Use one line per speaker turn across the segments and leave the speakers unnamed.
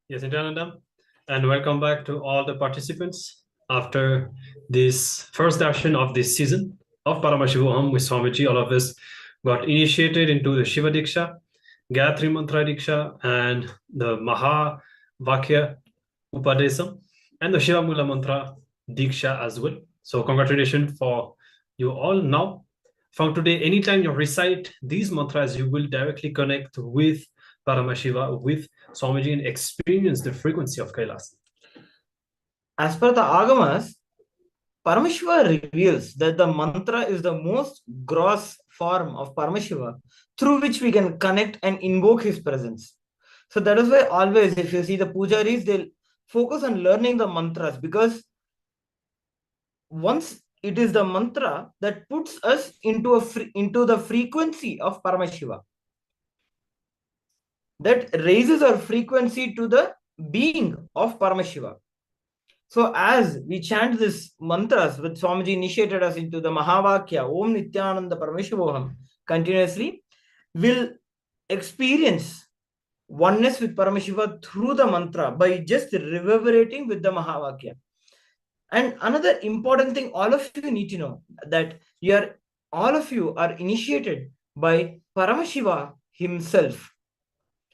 Yes, Nithyananda, and welcome back to all the participants after this first session of this season of Paramashivoham with Swamiji. All of us got initiated into the Shiva Diksha, Gayatri Mantra Diksha, and the Maha Vakya Upadesam, and the Shiva Mula Mantra Diksha as well. So, congratulations for you all. Now, from today, anytime you recite these mantras, you will directly connect with Paramashiva, with Swamiji, and experience the frequency of Kailasa.
As per the Agamas, Paramashiva reveals that the mantra is the most gross form of Paramashiva through which we can connect and invoke his presence. So that is why always, if you see the pujaris, they'll focus on learning the mantras, because once it is the mantra that puts us into the frequency of Paramashiva, that raises our frequency to the being of Paramashiva. So as we chant this mantras, which Swamiji initiated us into the Mahavakya, Om Nithyananda Paramashivoham, continuously, will experience oneness with Paramashiva through the mantra by just reverberating with the Mahavakya. And another important thing all of you need to know, that all of you are initiated by Paramashiva himself.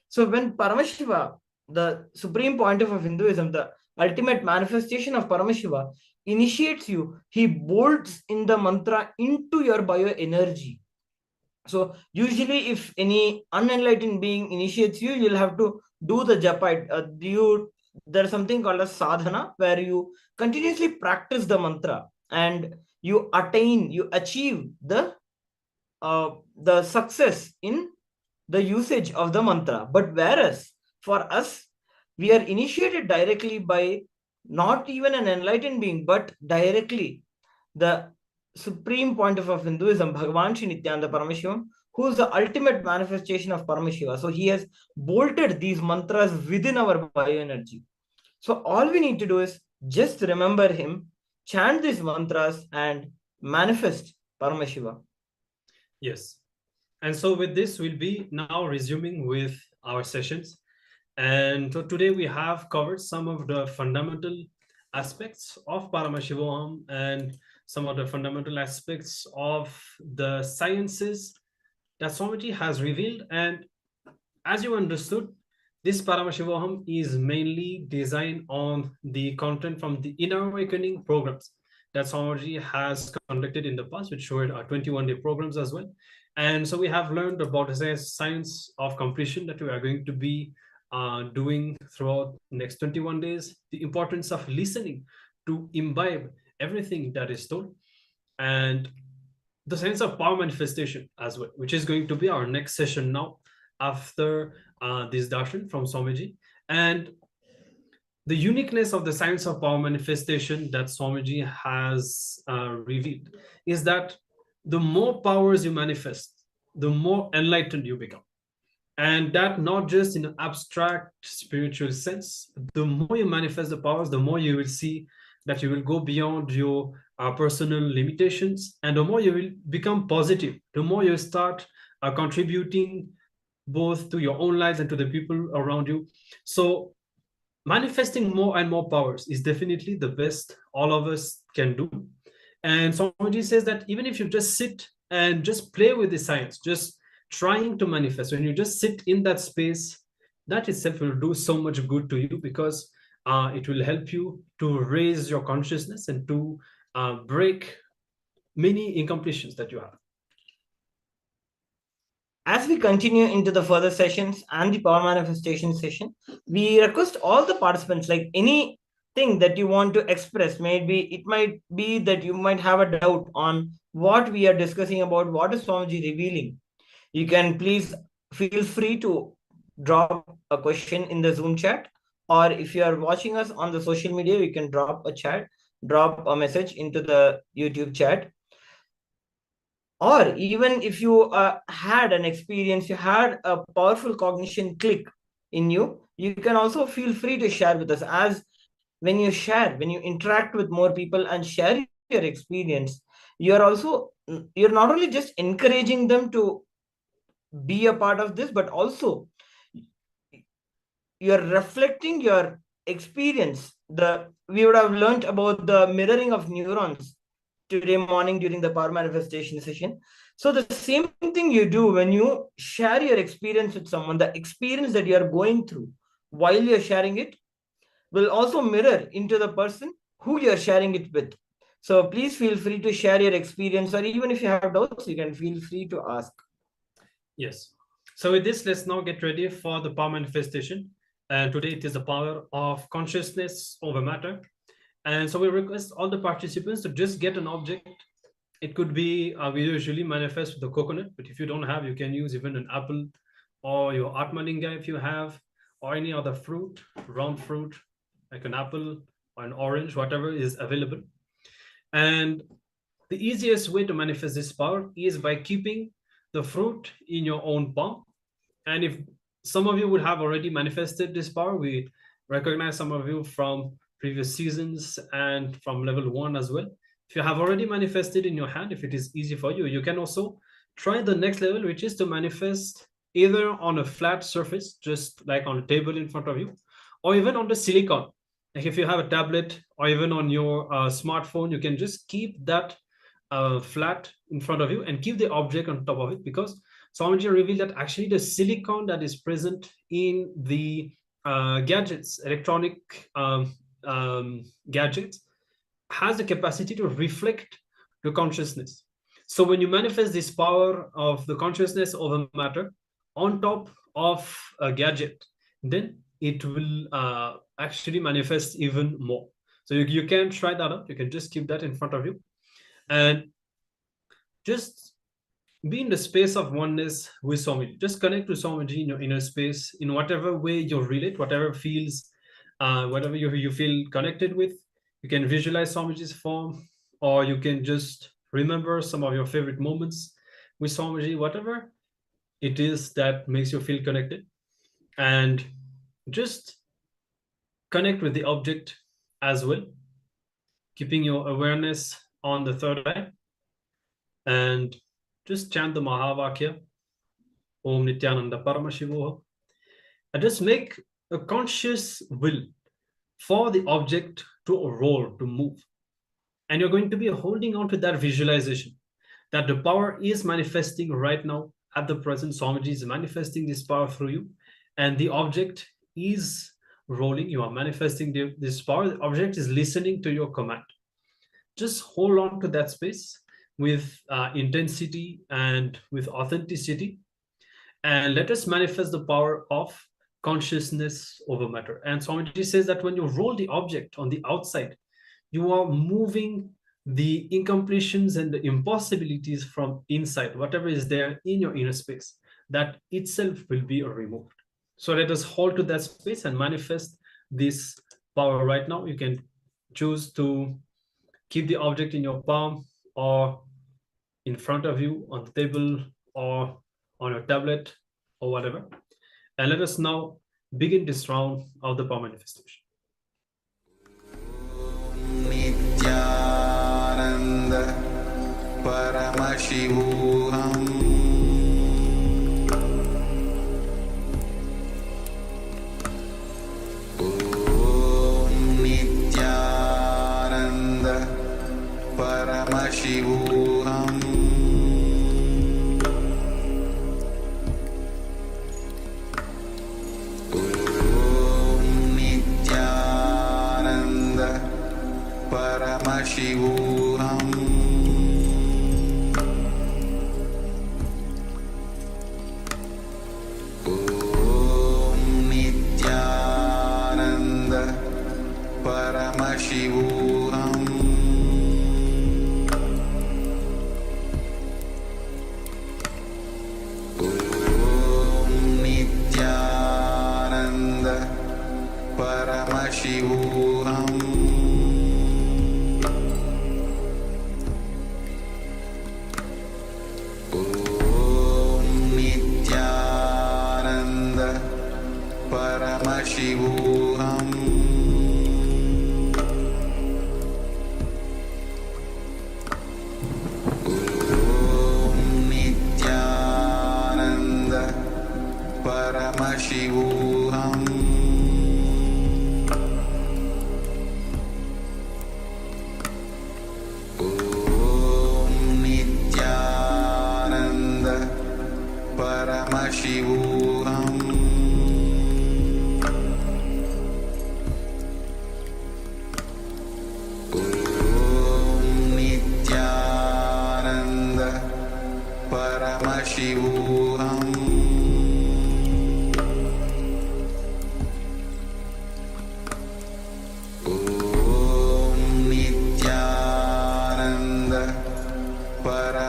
So when Paramashiva, the supreme pontiff of Hinduism, the ultimate manifestation of Paramashiva, initiates you, he bolts in the mantra into your bioenergy. So usually if any unenlightened being initiates you, you'll have to do the japa. There's something called a sadhana, where you continuously practice the mantra and you achieve the success in the usage of the mantra. But whereas for us, we are initiated directly by not even an enlightened being, but directly the supreme pontiff of Hinduism, Bhagavan Shri Nithyananda Paramashivam, who is the ultimate manifestation of Paramashiva. So he has bolted these mantras within our bioenergy. So all we need to do is just remember him, chant these mantras, and manifest Paramashiva.
Yes. And so with this, we'll be now resuming with our sessions. And so today we have covered some of the fundamental aspects of Paramashivoham and some of the fundamental aspects of the sciences that Swamiji has revealed. And as you understood, this Paramashivoham is mainly designed on the content from the Inner Awakening programs that Swamiji has conducted in the past, which showed our 21-day programs as well. And so we have learned about the science of completion that we are going to be doing throughout next 21 days, the importance of listening to imbibe everything that is told, and the sense of power manifestation as well, which is going to be our next session now after this darshan from Swamiji. And the uniqueness of the science of power manifestation that Swamiji has revealed is that the more powers you manifest, the more enlightened you become. And that not just in an abstract spiritual sense. The more you manifest the powers, the more you will see that you will go beyond your personal limitations, and the more you will become positive, the more you start contributing both to your own lives and to the people around you. So manifesting more and more powers is definitely the best all of us can do. And Swamiji says that even if you just sit and just play with the science, just trying to manifest, when you just sit in that space, that itself will do so much good to you, because it will help you to raise your consciousness and to break many incompletions that you have.
As we continue into the further sessions and the power manifestation session, we request all the participants, like anything that you want to express, maybe it might be that you might have a doubt on what we are discussing about, what is Swamiji revealing. You can please feel free to drop a question in the Zoom chat, or if you are watching us on the social media, you can drop a message into the YouTube chat. Or even if you had an experience, you had a powerful cognition click in you, you can also feel free to share with us. As when you share, when you interact with more people and share your experience, you're not only just encouraging them to be a part of this, but also you're reflecting your experience. We would have learned about the mirroring of neurons today morning during the power manifestation session. So the same thing you do when you share your experience with someone, the experience that you're going through while you're sharing it will also mirror into the person who you're sharing it with. So please feel free to share your experience, or even if you have doubts, you can feel free to ask.
Yes. So with this, let's now get ready for the power manifestation. And today it is the power of consciousness over matter. And so we request all the participants to just get an object. It could be, we usually manifest with a coconut, but if you don't have, you can use even an apple or your Atmalinga if you have, or any other fruit, round fruit, like an apple or an orange, whatever is available. And the easiest way to manifest this power is by keeping the fruit in your own palm. And if some of you would have already manifested this power, we recognize some of you from previous seasons and from level 1 as well. If you have already manifested in your hand, if it is easy for you, you can also try the next level, which is to manifest either on a flat surface, just like on a table in front of you, or even on the silicon. Like if you have a tablet or even on your smartphone, you can just keep that flat in front of you and keep the object on top of it, because Swamiji revealed that actually the silicon that is present in the gadgets, electronic gadgets, has the capacity to reflect the consciousness. So when you manifest this power of the consciousness over matter on top of a gadget, then it will actually manifest even more. So you can try that out. You can just keep that in front of you and just be in the space of oneness with Swamiji. Just connect to Swamiji in your inner space in whatever way you relate, whatever feels, whatever you feel connected with. You can visualize Swamiji's form, or you can just remember some of your favorite moments with Swamiji, whatever it is that makes you feel connected. And just connect with the object as well, keeping your awareness on the third eye, and just chant the Mahavakya, Om Nithyananda Paramashivoham, and just make a conscious will for the object to roll, to move. And you're going to be holding on to that visualization that the power is manifesting right now at the present. Swamiji is manifesting this power through you, and the object is rolling. You are manifesting this power. The object is listening to your command. Just hold on to that space with intensity and with authenticity, and let us manifest the power of consciousness over matter. And Swamiji says that when you roll the object on the outside, you are moving the incompletions and the impossibilities from inside, whatever is there in your inner space, that itself will be removed. So let us hold to that space and manifest this power right now. You can choose to keep the object in your palm or in front of you on the table or on your tablet or whatever. And let us now begin this round of the power manifestation.
Nithyananda Paramashivoham. Om Nithyananda Paramashivoham. Paramashivoham. Om Nithyananda Paramashivoham. Om Nithyananda Paramashivoham. Paramashivoham. Om Nithyananda Paramashivoham.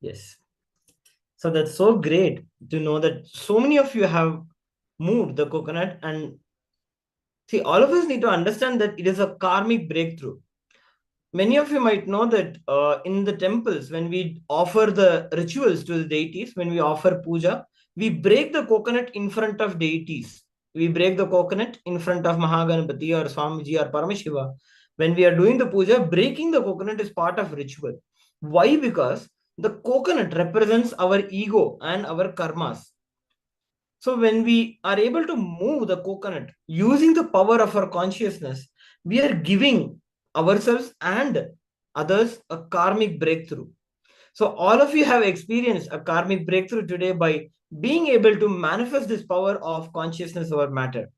Yes. So that's so great to know that so many of you have moved the coconut. And see, all of us need to understand that it is a karmic breakthrough. Many of you might know that in the temples, when we offer the rituals to the deities, when we offer puja, we break the coconut in front of deities. We break the coconut in front of Mahaganapati or Swamiji or Paramashiva. When we are doing the puja, breaking the coconut is part of ritual. Why? Because the coconut represents our ego and our karmas. So when we are able to move the coconut using the power of our consciousness, we are giving ourselves and others a karmic breakthrough. So all of you have experienced a karmic breakthrough today by being able to manifest this power of consciousness over matter.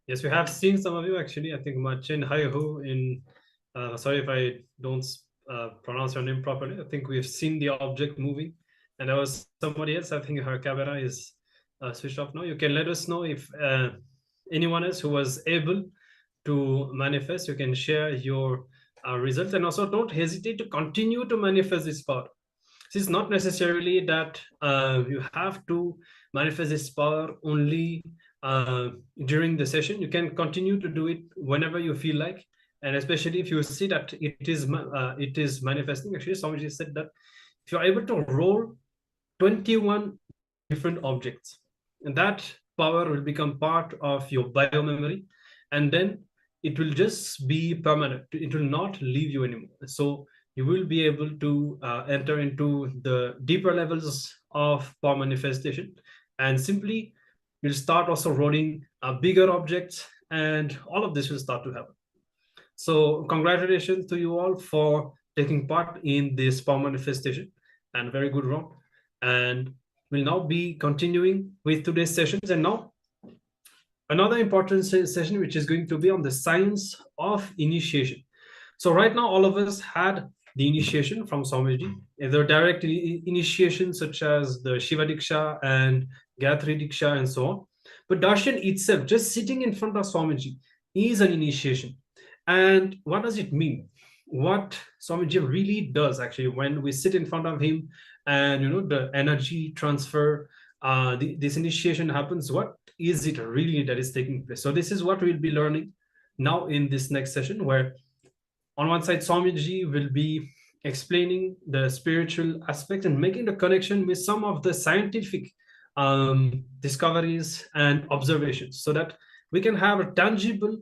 Yes, we have seen some of you actually. I think Machin Haihu in, sorry if I don't pronounce your name properly. I think we've seen the object moving, and there was somebody else. I think her camera is switched off now. You can let us know if anyone else who was able to manifest. You can share your results, and also don't hesitate to continue to manifest this power. It's not necessarily that you have to manifest this power only during the session. You can continue to do it whenever you feel like, and especially if you see that it is manifesting. Actually, somebody said that if you're able to roll 21 different objects, and that power will become part of your biomemory, and then it will just be permanent. It will not leave you anymore. So you will be able to enter into the deeper levels of power manifestation, and simply you'll start also rolling bigger objects, and all of this will start to happen. So congratulations to you all for taking part in this power manifestation, and very good round. And we'll now be continuing with today's sessions. And now another important session, which is going to be on the science of initiation. So right now, all of us had the initiation from Swamiji, either direct initiation such as the Shiva Diksha and Gayatri Diksha and so on. But darshan itself, just sitting in front of Swamiji, is an initiation. And what does it mean? What Swamiji really does actually when we sit in front of him, and the energy transfer, this initiation happens. What is it really that is taking place? So this is what we'll be learning now in this next session, where on one side, Swamiji will be explaining the spiritual aspect and making the connection with some of the scientific discoveries and observations, so that we can have a tangible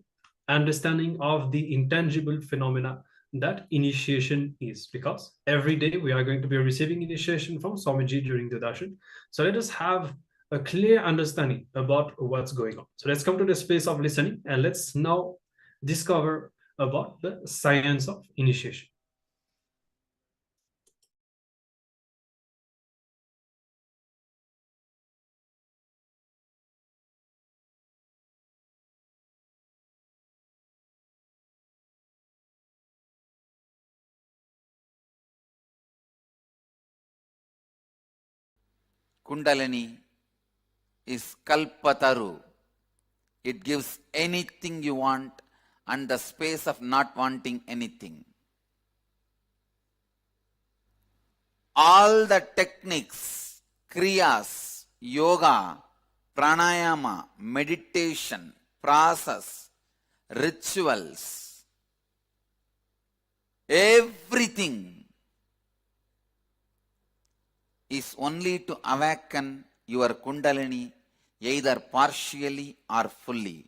understanding of the intangible phenomena that initiation is. Because every day we are going to be receiving initiation from Swamiji during the darshan. So let us have a clear understanding about what's going on. So let's come to the space of listening, and let's now discover about the science of initiation.
Kundalini is Kalpataru. It gives anything you want and the space of not wanting anything. All the techniques, kriyas, yoga, pranayama, meditation, process, rituals, everything is only to awaken your Kundalini either partially or fully.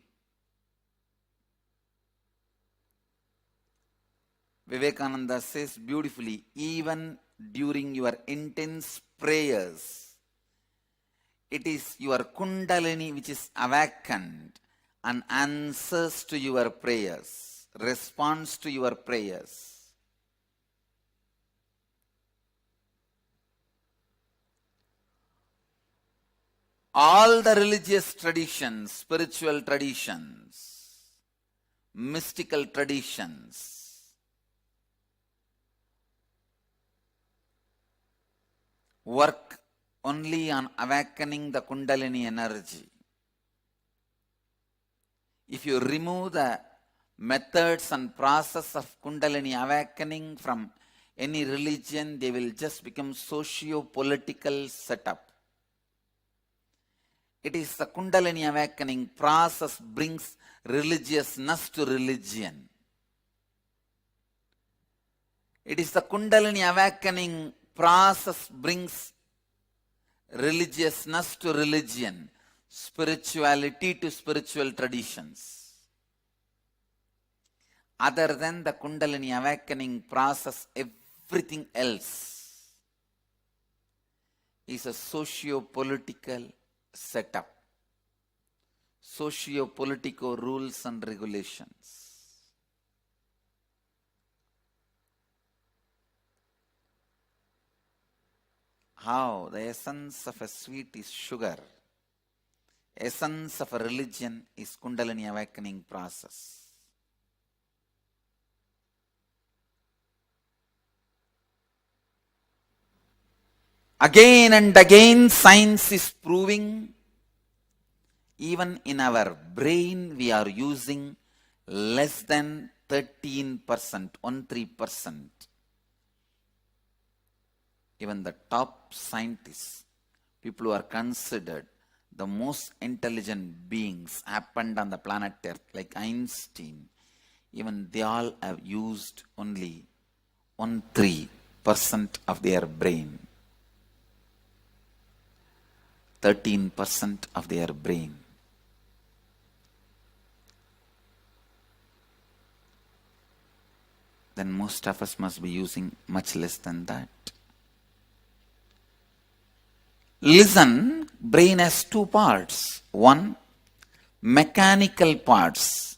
Vivekananda says beautifully, even during your intense prayers, it is your Kundalini which is awakened and answers to your prayers, responds to your prayers. All the religious traditions, spiritual traditions, mystical traditions, work only on awakening the Kundalini energy. If you remove the methods and process of Kundalini awakening from any religion, they will just become socio-political setup. It is the Kundalini awakening process brings religiousness to religion. It is the Kundalini awakening process brings religiousness to religion, spirituality to spiritual traditions. Other than the Kundalini awakening process, everything else is a socio-political setup, socio-political rules and regulations. How the essence of a sweet is sugar, essence of a religion is Kundalini awakening process. Again and again science is proving, even in our brain we are using less than 13%, 13%. Even the top scientists, people who are considered the most intelligent beings happened on the planet Earth, like Einstein, even they all have used only 13% of their brain. 13% of their brain. Then most of us must be using much less than that. Listen, brain has two parts. One, mechanical parts,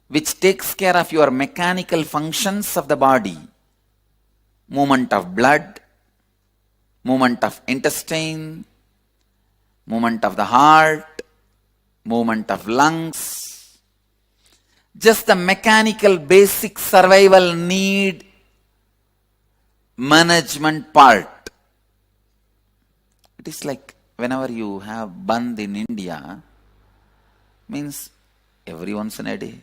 which takes care of your mechanical functions of the body. Movement of blood, movement of intestine, movement of the heart, movement of lungs. Just the mechanical basic survival need management part. It is like whenever you have bandh in India, means every once in a day.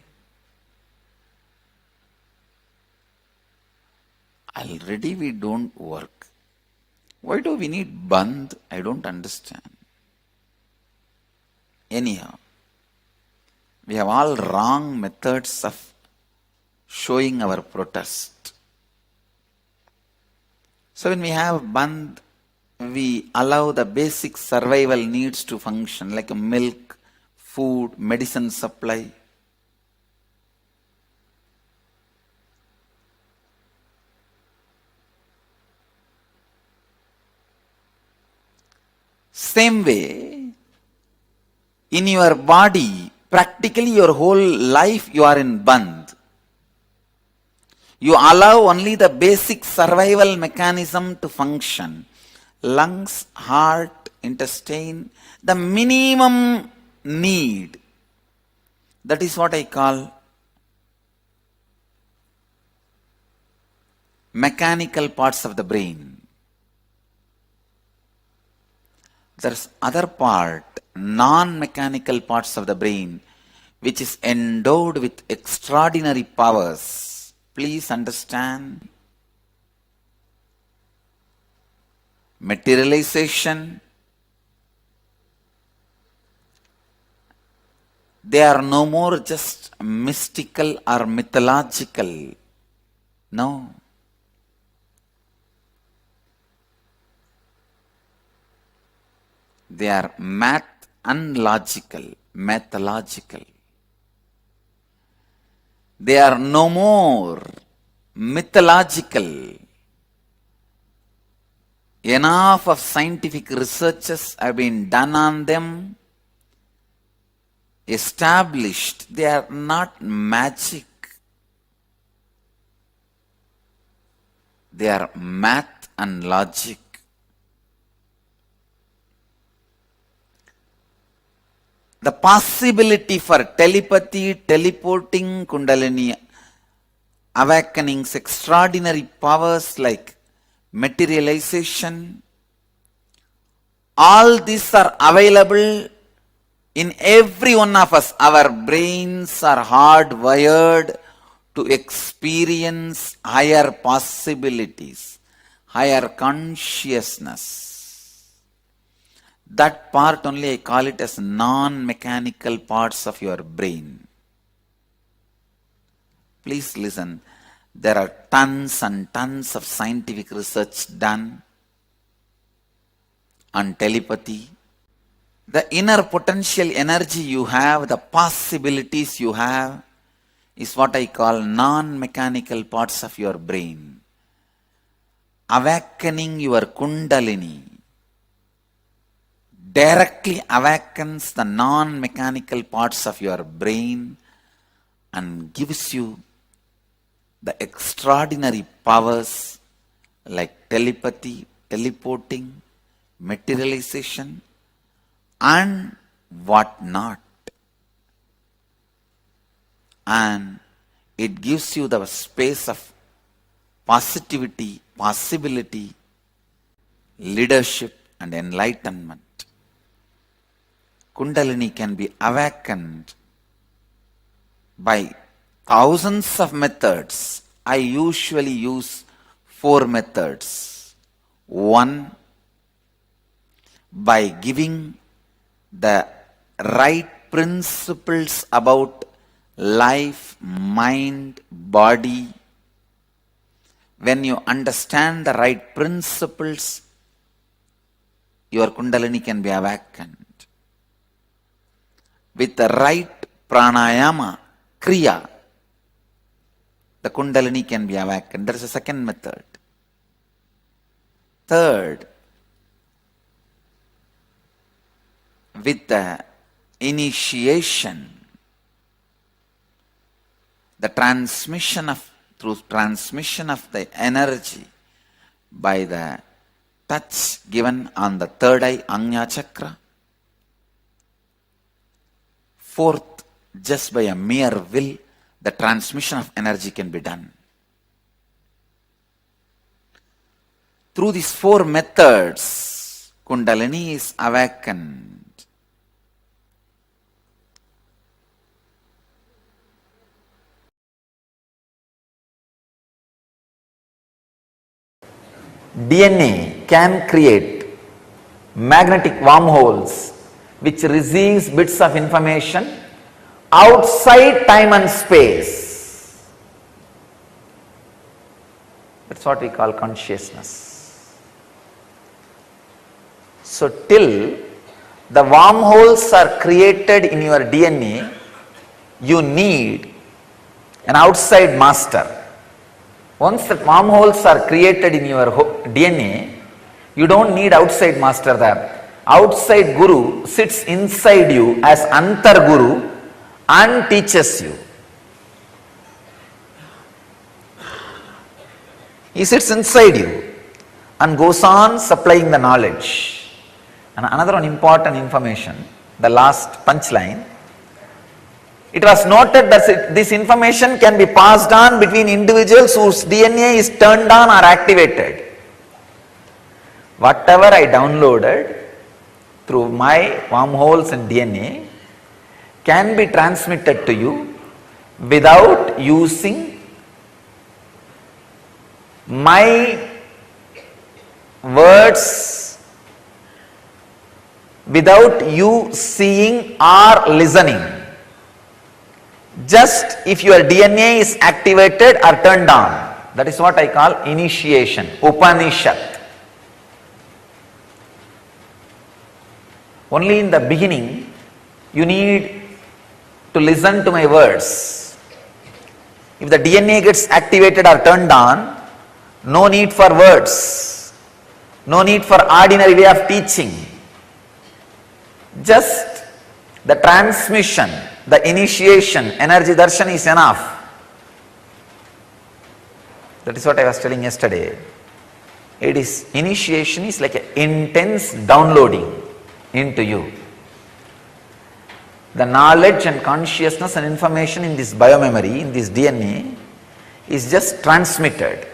Already we don't work. Why do we need bandh? I don't understand. Anyhow, we have all wrong methods of showing our protest. So when we have bandh, we allow the basic survival needs to function, like milk, food, medicine supply. Same way, in your body, practically your whole life you are in bandh. You allow only the basic survival mechanism to function. Lungs, heart, intestine, the minimum need. That is what I call mechanical parts of the brain. There's other part, non-mechanical parts of the brain, which is endowed with extraordinary powers. Please understand. Materialization. They are no more just mystical or mythological. No. They are math and logical, mathological. They are no more mythological. Enough of scientific researches have been done on them, established. They are not magic. They are math and logic. The possibility for telepathy, teleporting, Kundalini awakenings, extraordinary powers like materialization, all these are available in every one of us. Our brains are hardwired to experience higher possibilities, higher consciousness. That part only I call it as non-mechanical parts of your brain. Please listen. There are tons and tons of scientific research done on telepathy. The inner potential energy you have, the possibilities you have, is what I call non-mechanical parts of your brain. Awakening your kundalini directly awakens the non-mechanical parts of your brain and gives you the extraordinary powers like telepathy, teleporting, materialization, and what not. And it gives you the space of positivity, possibility, leadership, and enlightenment. Kundalini can be awakened by thousands of methods. I usually use 4 methods. 1, by giving the right principles about life, mind, body. When you understand the right principles, your Kundalini can be awakened. With the right pranayama, kriya, the Kundalini can be awakened. There is a second method. Third, with the initiation, the transmission of, through transmission of the energy by the touch given on the third eye, Anya Chakra. Fourth, just by a mere will, the transmission of energy can be done. Through these 4 methods, Kundalini is awakened. DNA can create magnetic wormholes which receives bits of information outside time and space. That's what we call consciousness. So till the wormholes are created in your DNA, you need an outside master. Once the wormholes are created in your DNA, you don't need outside master there. Outside Guru sits inside you as Antar Guru and teaches you. He sits inside you and goes on supplying the knowledge. And another one important information, the last punchline. It was noted that this information can be passed on between individuals whose DNA is turned on or activated. Whatever I downloaded through my wormholes and DNA can be transmitted to you without using my words, without you seeing or listening. Just if your DNA is activated or turned on. That is what I call initiation, Upanishad. Only in the beginning, you need to listen to my words. If the DNA gets activated or turned on, no need for words, no need for ordinary way of teaching. Just the transmission, the initiation, energy darshan is enough. That is what I was telling yesterday. It is, initiation is like an intense downloading into you. The knowledge and consciousness and information in this biomemory, in this DNA, is just transmitted.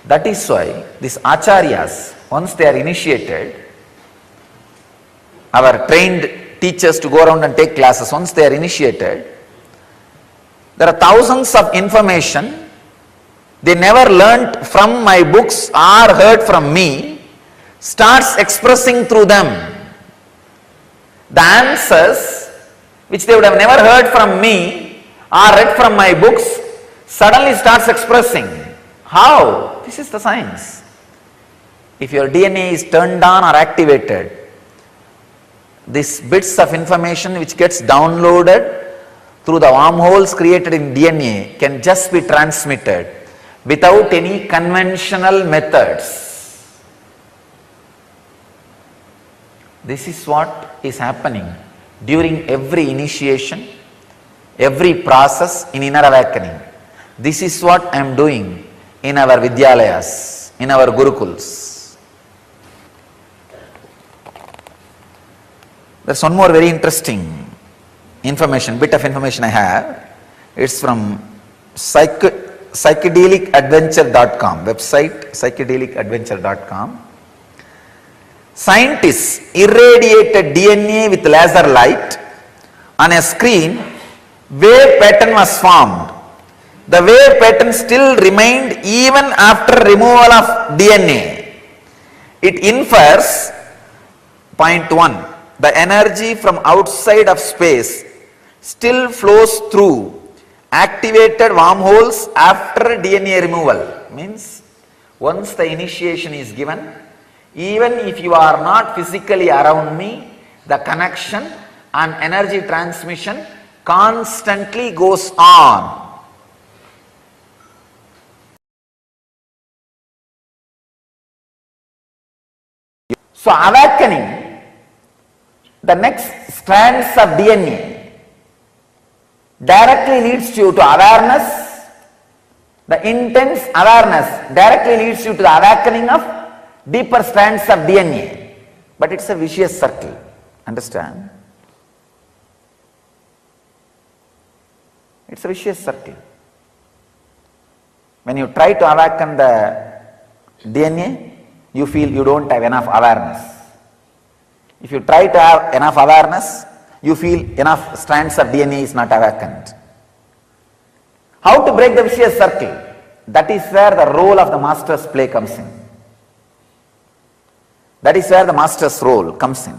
That is why these acharyas, once they are initiated, our trained teachers to go around and take classes, once they are initiated, There are thousands of information. They never learnt from my books or heard from me, starts expressing through them. The answers which they would have never heard from me or read from my books suddenly starts expressing. How? This is the science. If your DNA is turned on or activated, these bits of information which gets downloaded through the wormholes created in DNA can just be transmitted without any conventional methods. This is what is happening during every initiation, every process in inner awakening. This is what I am doing in our Vidyalayas, in our Gurukuls. There's one more very interesting bit of information I have. It's from psychedelicadventure.com, website psychedelicadventure.com. Scientists irradiated DNA with laser light. On a screen, wave pattern was formed. The wave pattern still remained even after removal of DNA. It infers, point 1, the energy from outside of space still flows through activated wormholes after DNA removal. Means once the initiation is given, even if you are not physically around me, the connection and energy transmission constantly goes on. So awakening, the next strands of DNA directly leads you to awareness. The intense awareness directly leads you to the awakening of deeper strands of DNA. But it's a vicious circle. Understand? It's a vicious circle. When you try to awaken the DNA, you feel you don't have enough awareness. If you try to have enough awareness, you feel enough strands of DNA is not awakened. How to break the vicious circle? That is where the role of the master's play comes in. That is where the master's role comes in.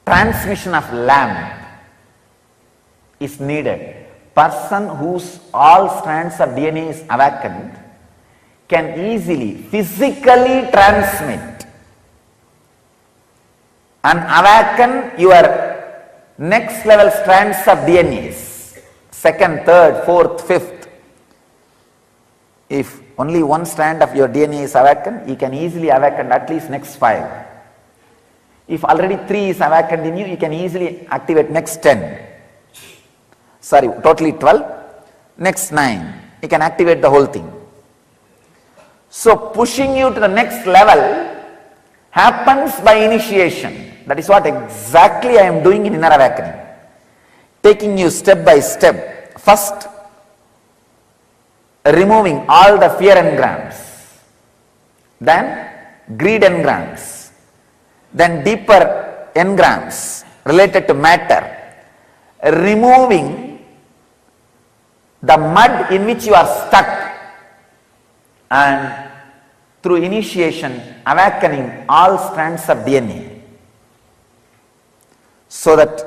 Transmission of lamp is needed. Person whose all strands of DNA is awakened can easily, physically transmit and awaken your next level strands of DNAs, second, third, fourth, fifth. If only one strand of your DNA is awakened, you can easily awaken at least next 5. If already 3 is awakened in you, you can easily activate next 10. Sorry, totally 12, next 9. You can activate the whole thing. So pushing you to the next level happens by initiation. That is what exactly I am doing in inner awakening. Taking you step by step. First, removing all the fear engrams. Then greed engrams. Then deeper engrams related to matter. Removing the mud in which you are stuck. And through initiation, awakening all strands of DNA. So that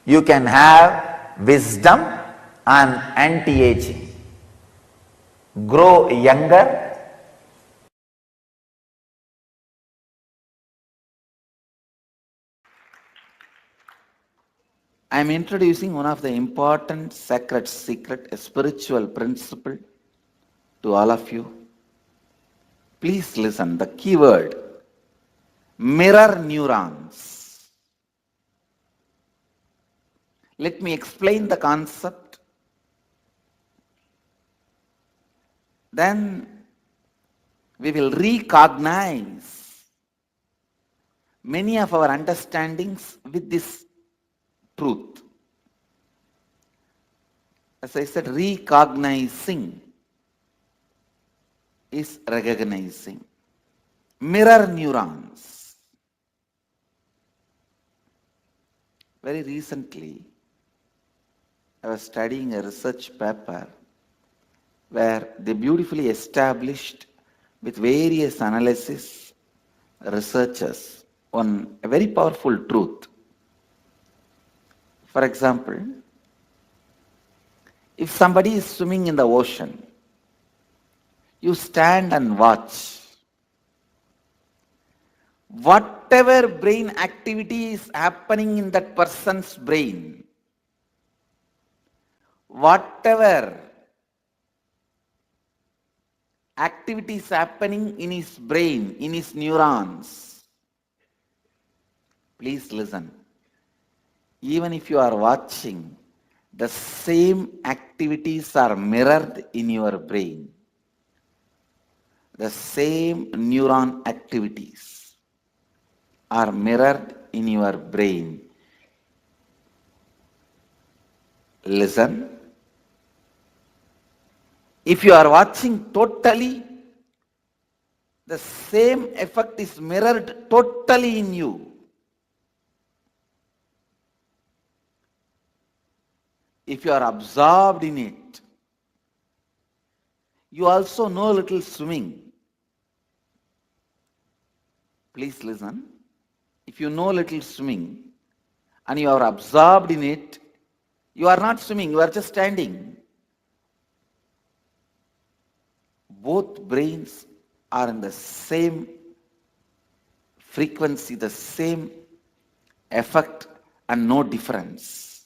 you can have wisdom and anti-aging. Grow younger. I am introducing one of the important sacred secret, a spiritual principle to all of you. Please listen, the keyword, mirror neurons. Let me explain the concept. Then we will recognize many of our understandings with this truth. As I said, recognizing is recognizing. Mirror neurons. Very recently, I was studying a research paper where they beautifully established with various analysis researchers on a very powerful truth. For example, if somebody is swimming in the ocean, you stand and watch. Whatever brain activity is happening in that person's brain, whatever activity is happening in his brain, in his neurons, please listen. Even if you are watching, the same activities are mirrored in your brain. The same neuron activities are mirrored in your brain. Listen. If you are watching totally, the same effect is mirrored totally in you. If you are absorbed in it, you also know a little swimming. Please listen. If you know a little swimming and you are absorbed in it, you are not swimming, you are just standing. Both brains are in the same frequency, the same effect, and no difference.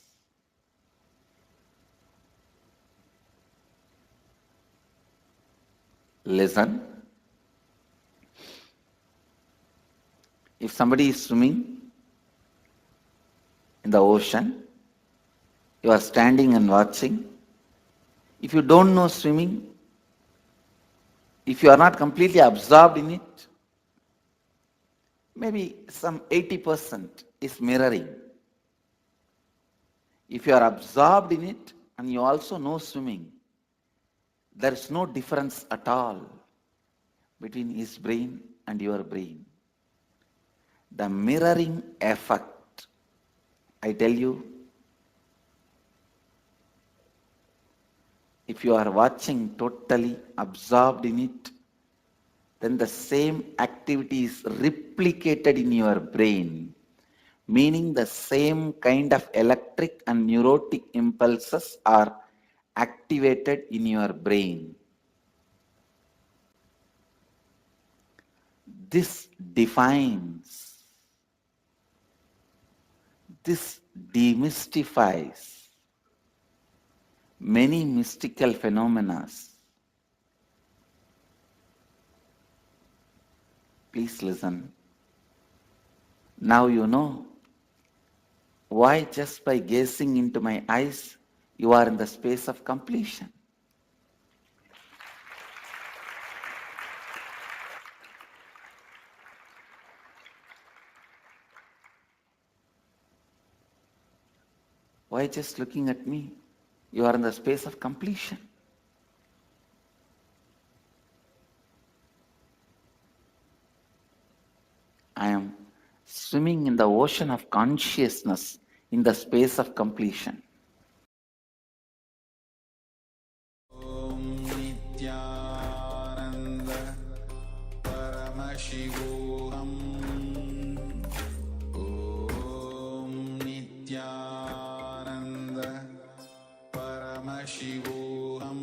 Listen. If somebody is swimming in the ocean, you are standing and watching. If you don't know swimming, if you are not completely absorbed in it, maybe some 80% is mirroring. If you are absorbed in it and you also know swimming, there is no difference at all between his brain and your brain. The mirroring effect, I tell you, if you are watching totally absorbed in it, then the same activity is replicated in your brain, meaning the same kind of electric and neurotic impulses are activated in your brain. This defines, this demystifies many mystical phenomena. Please listen. Now you know why just by gazing into my eyes, you are in the space of completion. Why just looking at me, you are in the space of completion. I am swimming in the ocean of consciousness in the space of completion.
Nithyananda Paramashivoham. Om Nithyananda Paramashivoham.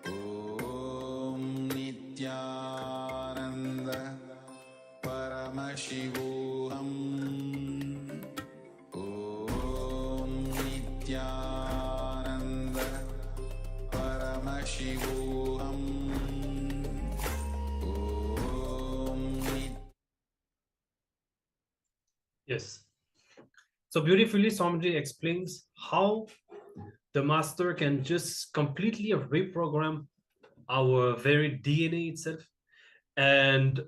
Om Nithyananda Paramashivoham. Om Nithyananda Paramashivoham. Om
Yes. So beautifully, Swamiji explains how the master can just completely reprogram our very DNA itself, and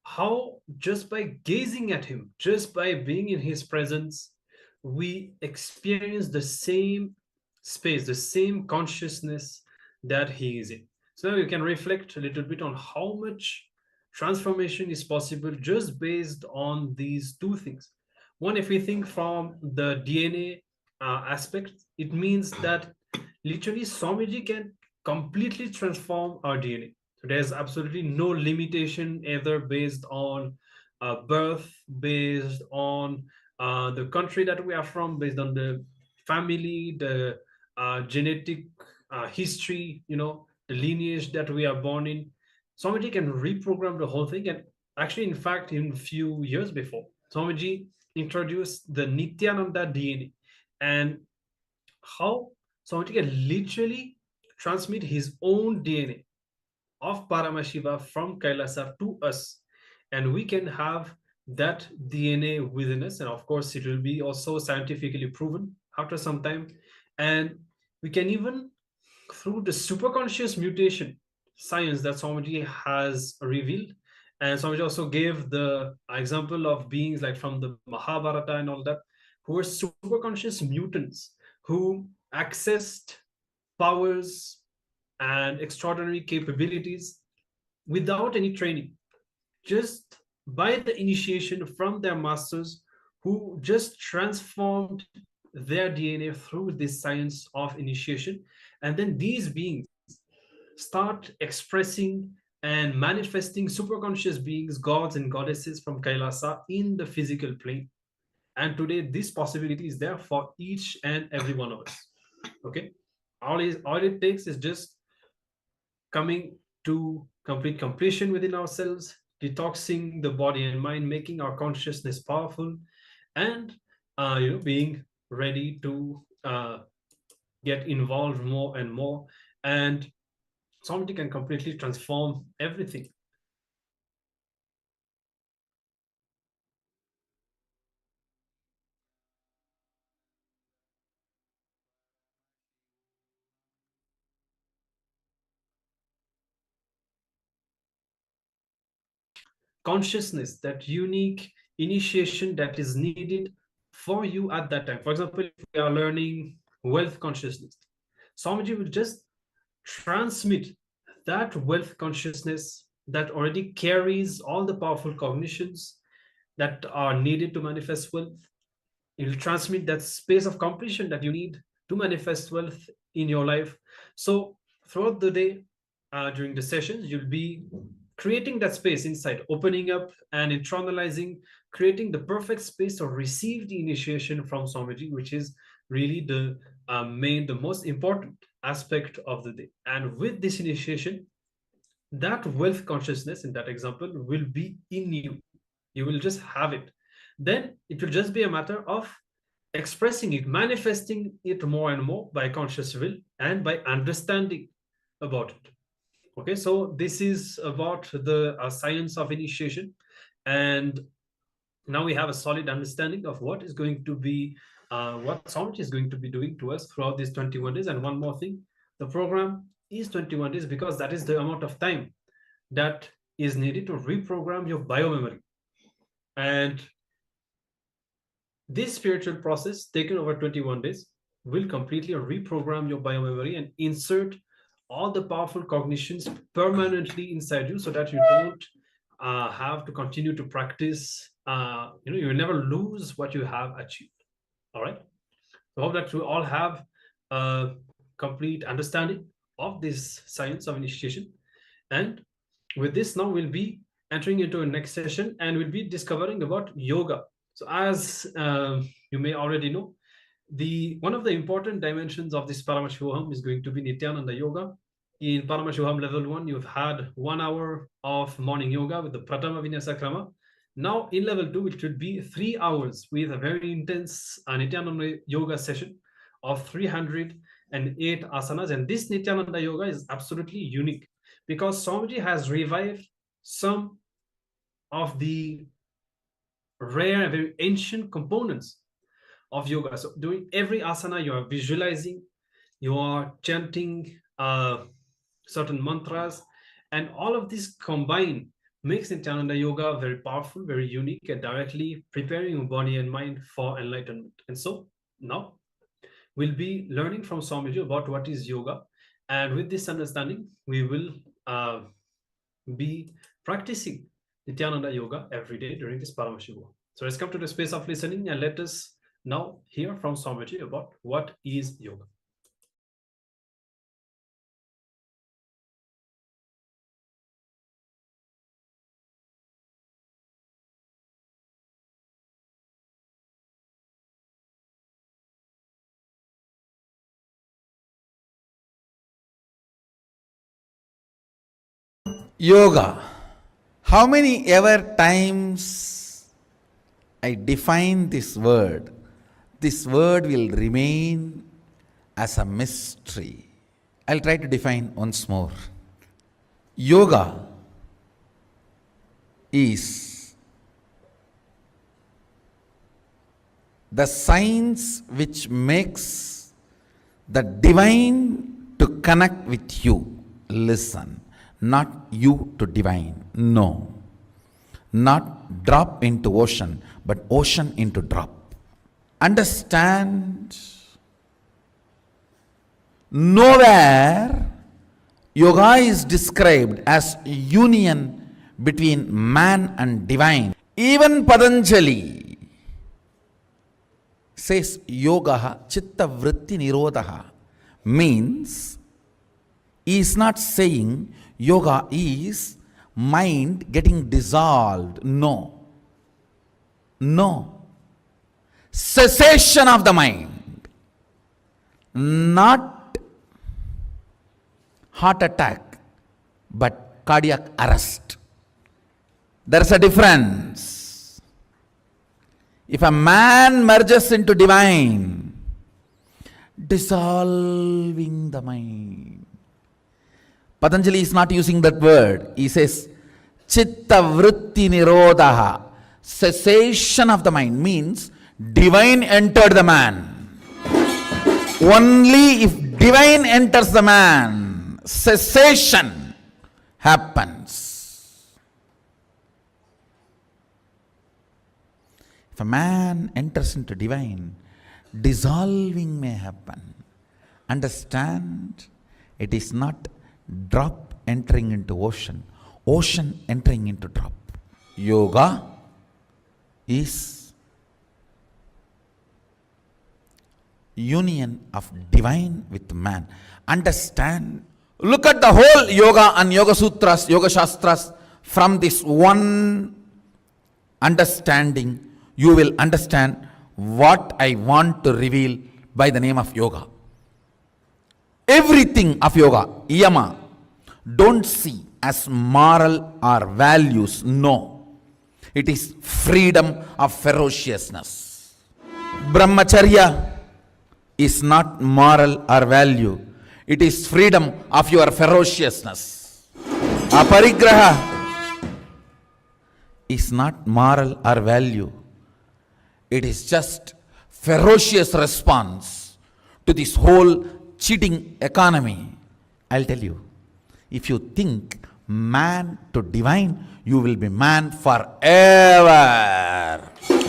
how just by gazing at him, just by being in his presence, we experience the same space, the same consciousness that he is in. So now you can reflect a little bit on how much transformation is possible just based on these two things. One, if we think from the DNA aspect, it means that literally Swamiji can completely transform our DNA. So there's absolutely no limitation either based on birth, based on the country that we are from, based on the family, the genetic history, the lineage that we are born in. Swamiji can reprogram the whole thing. And actually, in fact, in a few years before, Swamiji introduced the Nithyananda DNA, and how Swamiji can literally transmit his own DNA of Paramashiva from Kailasa to us, and we can have that DNA within us. And of course, it will be also scientifically proven after some time. And we can even, through the superconscious mutation science that Swamiji has revealed, and Swamiji also gave the example of beings like from the Mahabharata and all that, who were superconscious mutants who accessed powers and extraordinary capabilities without any training, just by the initiation from their masters, who just transformed their DNA through this science of initiation. And then these beings start expressing and manifesting superconscious beings, gods and goddesses from Kailasa in the physical plane. And today, this possibility is there for each and every one of us. Okay, all it takes is just coming to complete completion within ourselves, detoxing the body and mind, making our consciousness powerful, and being ready to get involved more and more. And somebody can completely transform everything. Consciousness, that unique initiation that is needed for you at that time. For example, if we are learning wealth consciousness, Swamiji will just transmit that wealth consciousness that already carries all the powerful cognitions that are needed to manifest wealth. It will transmit that space of completion that you need to manifest wealth in your life. So throughout the day, during the sessions, you'll be creating that space inside, opening up and internalizing, creating the perfect space to receive the initiation from Swamiji, which is really the most important aspect of the day. And with this initiation, that wealth consciousness in that example will be in you. You will just have it. Then it will just be a matter of expressing it, manifesting it more and more by conscious will and by understanding about it. Okay, so this is about the science of initiation. And now we have a solid understanding of what is going to be, what Swamiji is going to be doing to us throughout these 21 days. And one more thing, the program is 21 days because that is the amount of time that is needed to reprogram your biomemory. And this spiritual process taken over 21 days will completely reprogram your biomemory and insert all the powerful cognitions permanently inside you so that you don't have to continue to practice. You will never lose what you have achieved. All right. So I hope that you all have a complete understanding of this science of initiation. And with this, now we'll be entering into a next session and we'll be discovering about yoga. So as you may already know, one of the important dimensions of this Paramashivoham is going to be Nithyananda Yoga. In Paramashivoham Level 1, you've had 1 hour of morning yoga with the Pratama Vinyasa Krama. Now in Level 2, it should be 3 hours with a very intense Nithyananda Yoga session of 308 asanas. And this Nithyananda Yoga is absolutely unique because Swamiji has revived some of the rare and very ancient components of yoga. So doing every asana, you are visualizing, you are chanting certain mantras, and all of this combined makes Nithyananda Yoga very powerful, very unique, and directly preparing your body and mind for enlightenment. And so now we'll be learning from Swamiji about what is yoga. And with this understanding, we will be practicing Nithyananda Yoga every day during this Paramashivoham. So let's come to the space of listening and let us now hear from Swamiji about what is yoga.
Yoga. How many ever times I define this word will remain as a mystery. I'll try to define once more. Yoga is the science which makes the divine to connect with you. Listen, not you to divine. No. Not drop into ocean, but ocean into drop. Understand, nowhere yoga is described as union between man and divine. Even Patanjali says yoga chitta vritti nirodha, means he is not saying yoga is mind getting dissolved. No. Cessation of the mind, not heart attack, but cardiac arrest. There is a difference. If a man merges into divine, dissolving the mind. Patanjali is not using that word. He says, chitta vritti nirodha, cessation of the mind, means divine entered the man. Only if divine enters the man, cessation happens. If a man enters into divine, dissolving may happen. Understand, it is not drop entering into ocean, ocean entering into drop. Yoga is union of divine with man. Understand, look at the whole yoga and yoga sutras, yoga shastras from this one understanding. You will understand what I want to reveal by the name of yoga. Everything of yoga, yama, don't see as moral or values. No, it is freedom of ferociousness. Brahmacharya is not moral or value. It is freedom of your ferociousness. Aparigraha is not moral or value. It is just ferocious response to this whole cheating economy. I'll tell you, if you think man to divine, you will be man forever.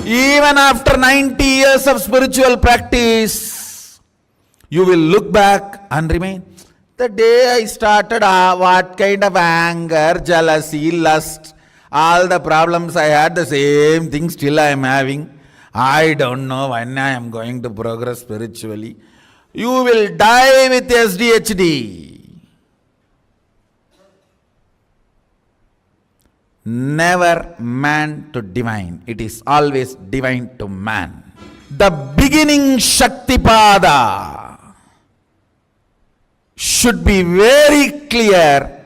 Even after 90 years of spiritual practice, you will look back and remain. The day I started, what kind of anger, jealousy, lust, all the problems I had, the same thing still I am having. I don't know when I am going to progress spiritually. You will die with SDHD. Never man to divine. It is always divine to man. The beginning Shaktipada should be very clear.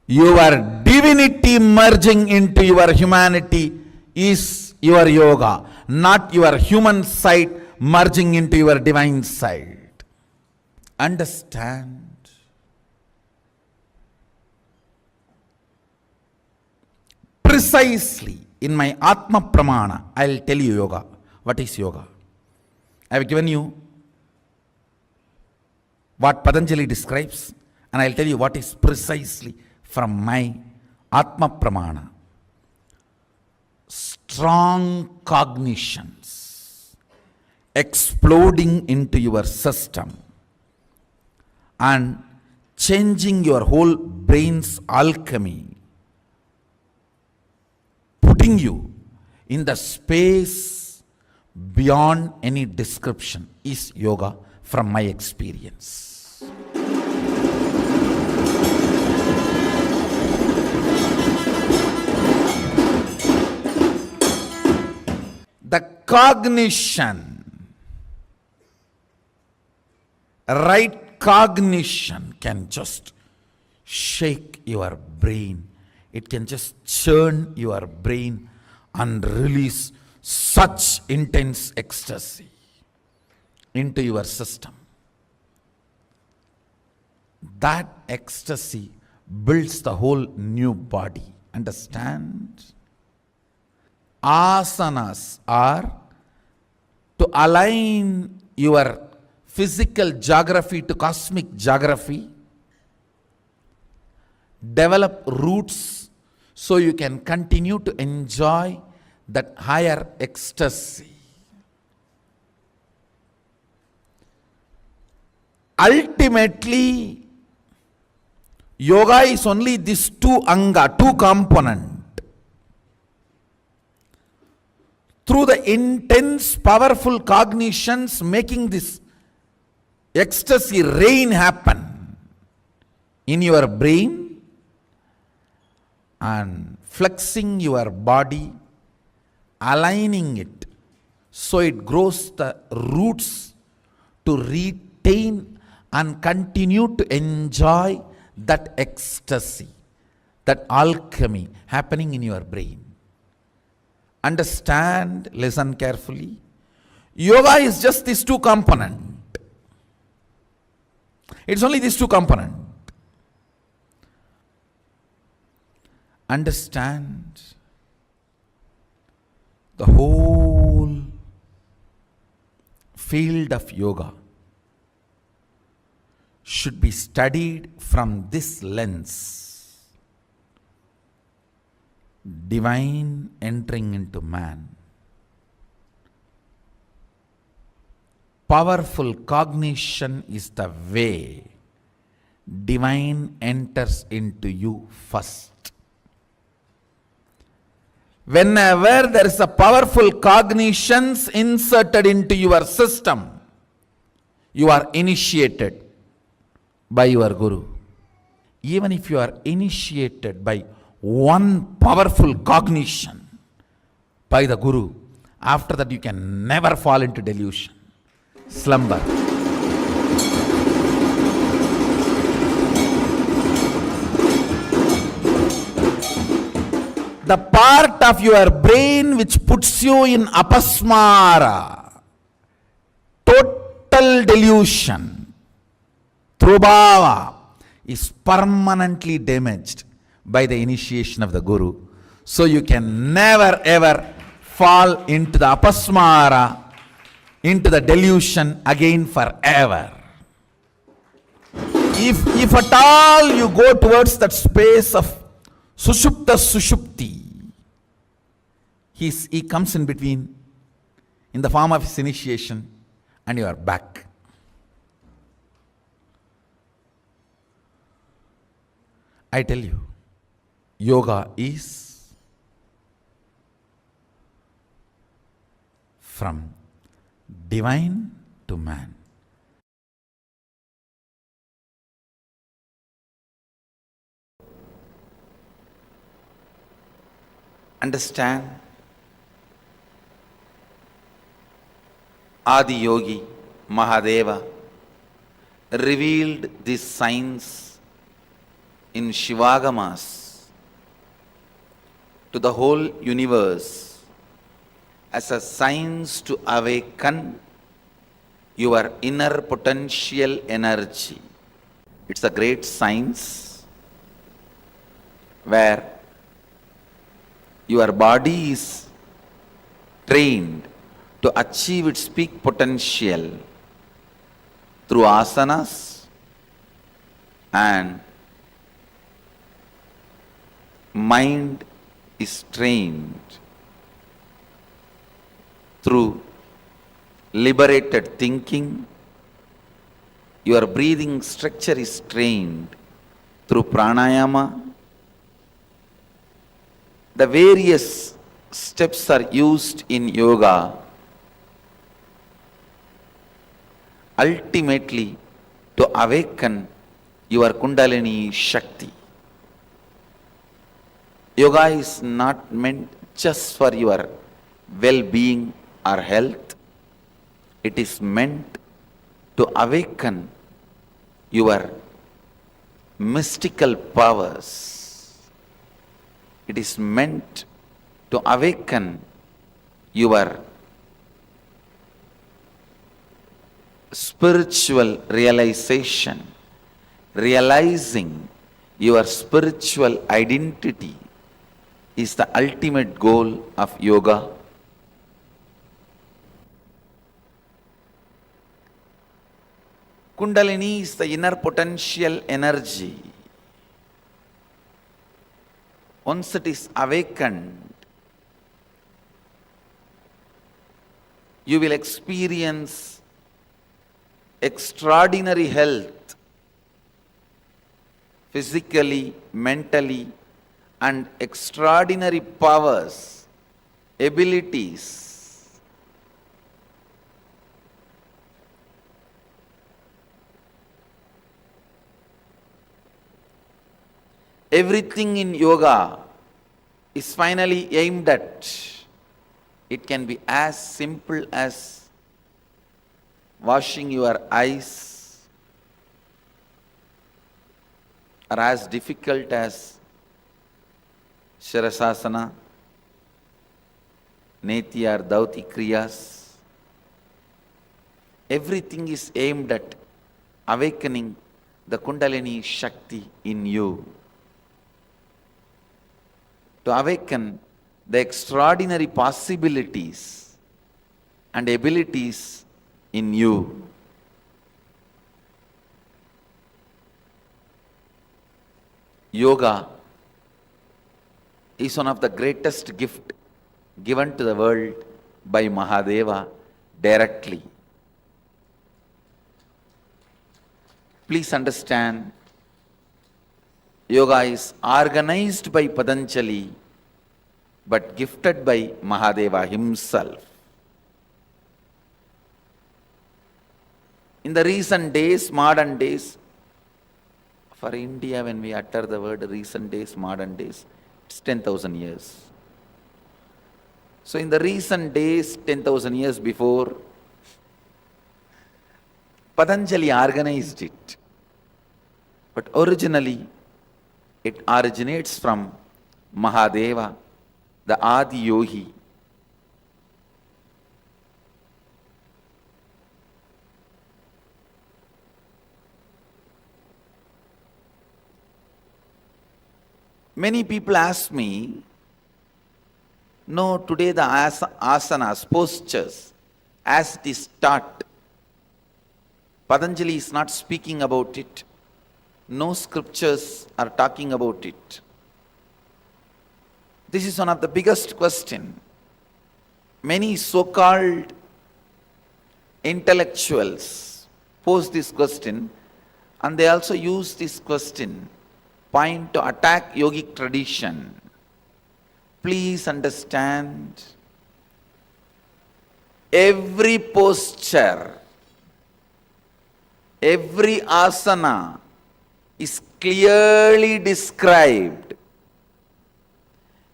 Your divinity merging into your humanity is your yoga, not your human side merging into your divine side. Understand? Precisely in my Atma Pramana, I'll tell you yoga. What is yoga? I have given you what Patanjali describes, and I'll tell you what is precisely from my Atma Pramana. Strong cognitions exploding into your system and changing your whole brain's alchemy, putting you in the space beyond any description is yoga from my experience. The cognition, right cognition can just shake your brain. It can just churn your brain and release such intense ecstasy into your system. That ecstasy builds the whole new body. Understand? Asanas are to align your physical geography to cosmic geography, develop roots so you can continue to enjoy that higher ecstasy. Ultimately, yoga is only this two anga, two component. Through the intense, powerful cognitions, making this ecstasy rain happen in your brain and flexing your body, aligning it so it grows the roots to retain and continue to enjoy that ecstasy, that alchemy happening in your brain. Understand, listen carefully. Yoga is just these two components. It's only these two components. Understand, the whole field of yoga should be studied from this lens. Divine entering into man. Powerful cognition is the way divine enters into you first. Whenever there is a powerful cognitions inserted into your system, you are initiated by your Guru. Even if you are initiated by one powerful cognition by the Guru, after that you can never fall into delusion, slumber. The part of your brain which puts you in apasmara, total delusion, trubhava, is permanently damaged by the initiation of the Guru. So you can never ever fall into the apasmara, into the delusion again forever. If at all you go towards that space of sushupta sushupti, he comes in between in the form of his initiation and you are back. I tell you, yoga is from divine to man. Understand? Adi Yogi Mahadeva revealed this science in Shivagamas to the whole universe as a science to awaken your inner potential energy. It's a great science where your body is trained to achieve its peak potential through asanas and mind is trained through liberated thinking. Your breathing structure is trained through pranayama. The various steps are used in yoga ultimately to awaken your Kundalini Shakti. Yoga is not meant just for your well-being or health. It is meant to awaken your mystical powers. It is meant to awaken your spiritual realization, realizing your spiritual identity is the ultimate goal of yoga. Kundalini is the inner potential energy. Once it is awakened, you will experience extraordinary health, physically, mentally, and extraordinary powers, abilities. Everything in yoga is finally aimed at. It can be as simple as washing your eyes, or as difficult as Shirasasana, Neti or Dauti Kriyas. Everything is aimed at awakening the Kundalini Shakti in you. To awaken the extraordinary possibilities and abilities in you. Yoga is one of the greatest gifts given to the world by Mahadeva directly. Please understand, yoga is organized by Patanjali but gifted by Mahadeva himself. In the recent days, modern days, for India, when we utter the word recent days, modern days, it's 10,000 years. So in the recent days, 10,000 years before, Patanjali organized it. But originally, it originates from Mahadeva, the Adi Yogi. Many people ask me, no, today the asanas, postures, as it is taught, Patanjali is not speaking about it. No scriptures are talking about it. This is one of the biggest questions. Many so-called intellectuals pose this question, and they also use this question point to attack yogic tradition. Please understand, every posture, every asana is clearly described,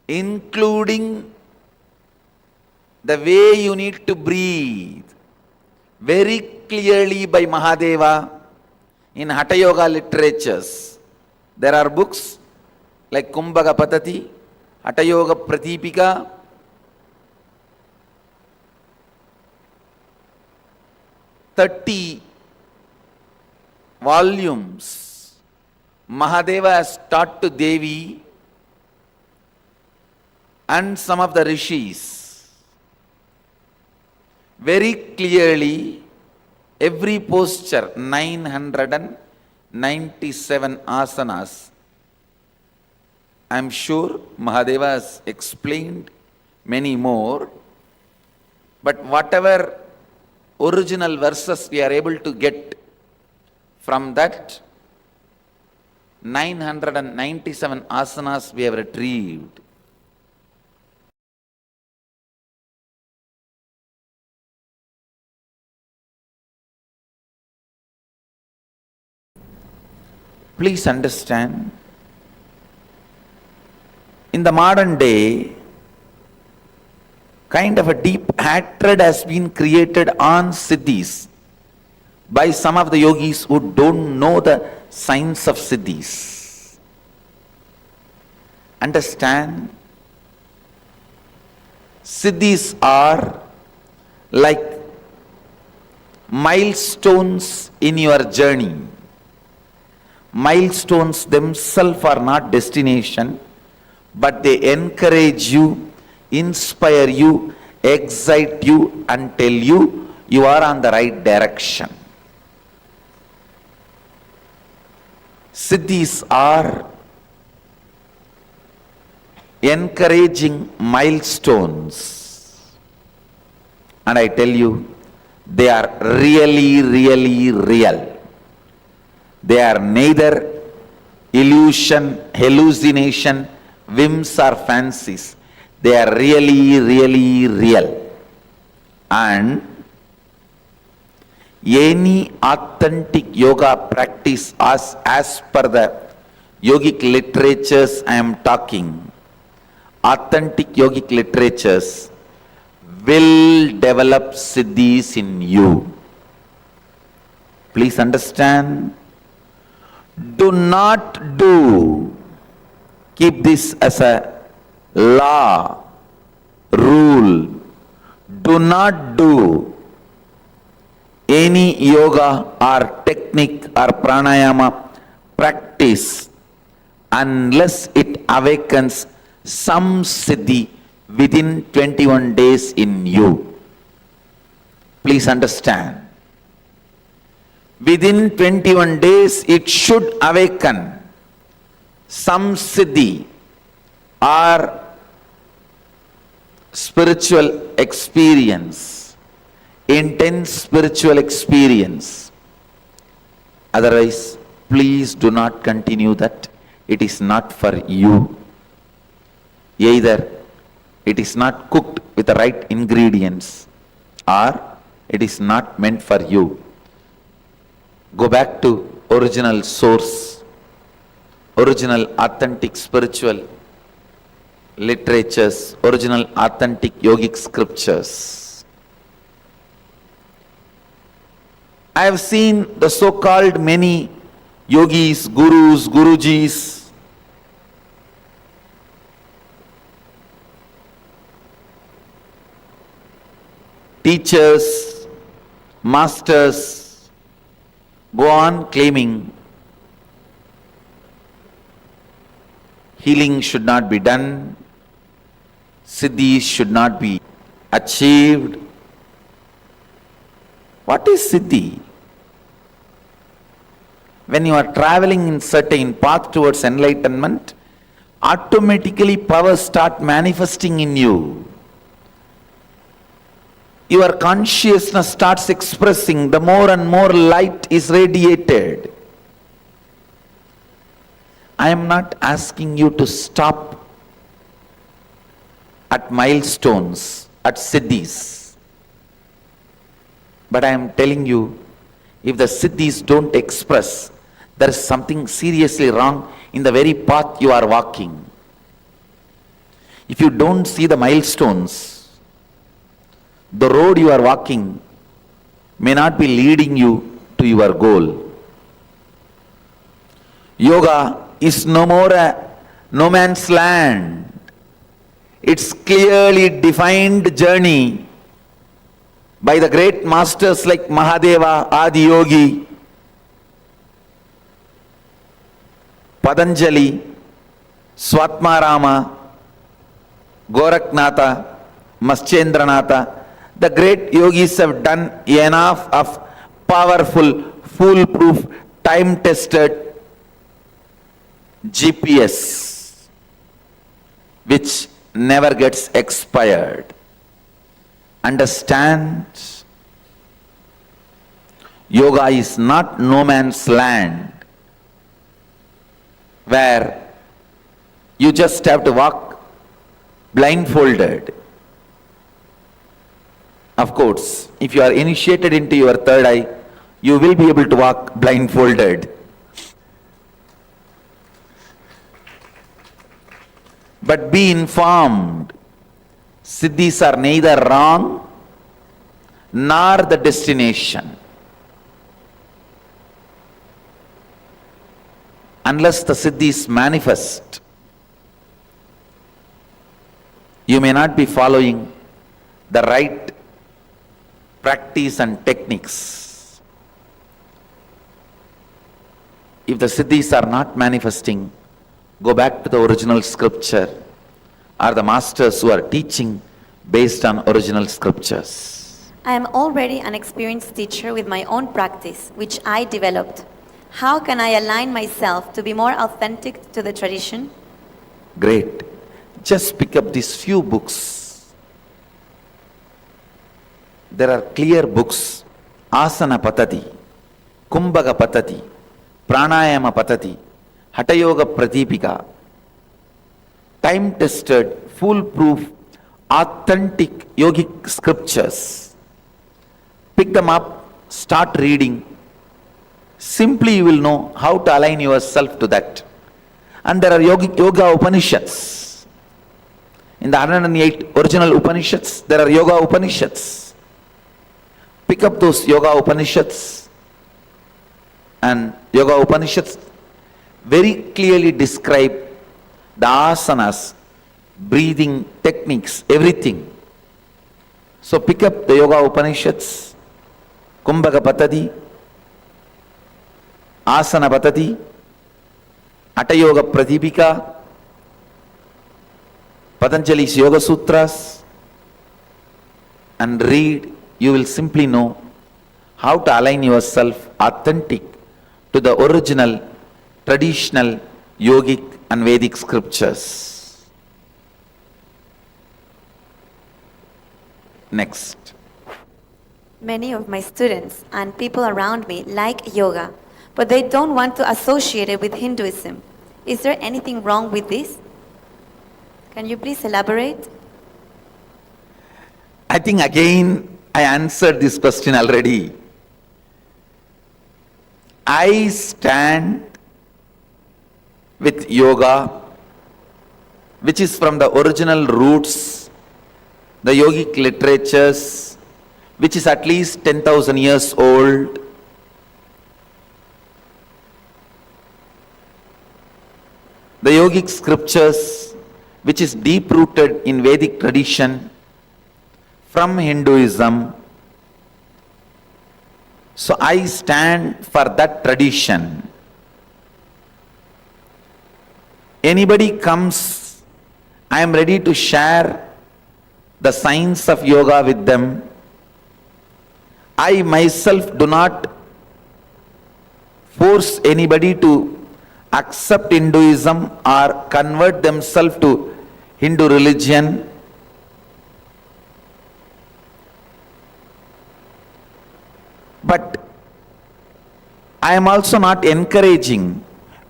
including the way you need to breathe, very clearly by Mahadeva in Hatha Yoga literatures. There are books like Kumbhaga Patati, Hatha Yoga Pratipika, "30 volumes Mahadeva has taught to Devi and some of the rishis. Very clearly, every posture, 997 asanas. I am sure Mahadeva has explained many more, but whatever original verses we are able to get from that 997 asanas we have retrieved. Please understand, in the modern day, kind of a deep hatred has been created on siddhis by some of the yogis who don't know the science of siddhis. Understand, siddhis are like milestones in your journey. Milestones themselves are not destination, but they encourage you, inspire you, excite you, and tell you you are on the right direction. Siddhis are encouraging milestones, and I tell you, they are really, really real. They are neither illusion, hallucination, whims or fancies. They are really, really real. And any authentic yoga practice as per the yogic literatures I am talking, authentic yogic literatures will develop siddhis in you. Please understand. Do not do. Keep this as a law, rule. Do not do any yoga or technique or pranayama practice unless it awakens some siddhi within 21 days in you. Please understand. Within 21 days it should awaken some siddhi or spiritual experience, intense spiritual experience. Otherwise, please do not continue that. It is not for you. Either it is not cooked with the right ingredients or it is not meant for you. Go back to original source, original authentic spiritual literatures, original authentic yogic scriptures. I have seen the so-called many yogis, gurus, gurujis, teachers, masters, go on claiming healing should not be done, siddhis should not be achieved. What is siddhi? When you are traveling in certain path towards enlightenment, automatically powers start manifesting in you. Your consciousness starts expressing, the more and more light is radiated. I am not asking you to stop at milestones, at siddhis. But I am telling you, if the siddhis don't express, there is something seriously wrong in the very path you are walking. If you don't see the milestones, the road you are walking may not be leading you to your goal. Yoga is no more a no man's land. It's clearly defined journey by the great masters like Mahadeva, Adi Yogi, Patanjali, Swatmarama, Goraknatha, Maschendranatha. The great yogis have done enough of powerful, foolproof, time-tested GPS, which never gets expired. Understand? Yoga is not no man's land, where you just have to walk blindfolded. Of course, if you are initiated into your third eye, you will be able to walk blindfolded. But be informed, siddhis are neither wrong nor the destination. Unless the siddhis manifest, you may not be following the right practice and techniques. If the siddhis are not manifesting, go back to the original scripture or the masters who are teaching based on original scriptures.
I am already an experienced teacher with my own practice, which I developed. How can I align myself to be more authentic to the tradition?
Great. Just pick up these few books. There are clear books. Asana Patati, Kumbhaga Patati, Pranayama Patati, Hatha Yoga Pratipika. Time-tested, foolproof, authentic yogic scriptures. Pick them up, start reading. Simply you will know how to align yourself to that. And there are yoga Upanishads. In the 108 original Upanishads, there are yoga Upanishads. Pick up those yoga Upanishads. And yoga Upanishads very clearly describe the asanas, breathing techniques, everything. So pick up the yoga Upanishads, Kumbhaga Patati, Asana Patati, Hatha Yoga Pratipika, Patanjali's Yoga Sutras, and read. You will simply know how to align yourself authentic to the original, traditional, yogic and Vedic scriptures. Next.
Many of my students and people around me like yoga, but they don't want to associate it with Hinduism. Is there anything wrong with this? Can you please elaborate?
I think again I answered this question already. I stand with yoga, which is from the original roots, the yogic literatures, which is at least 10,000 years old. The yogic scriptures, which is deep-rooted in Vedic tradition, from Hinduism. So I stand for that tradition. Anybody comes, I am ready to share the science of yoga with them. I myself do not force anybody to accept Hinduism or convert themselves to Hindu religion. But I am also not encouraging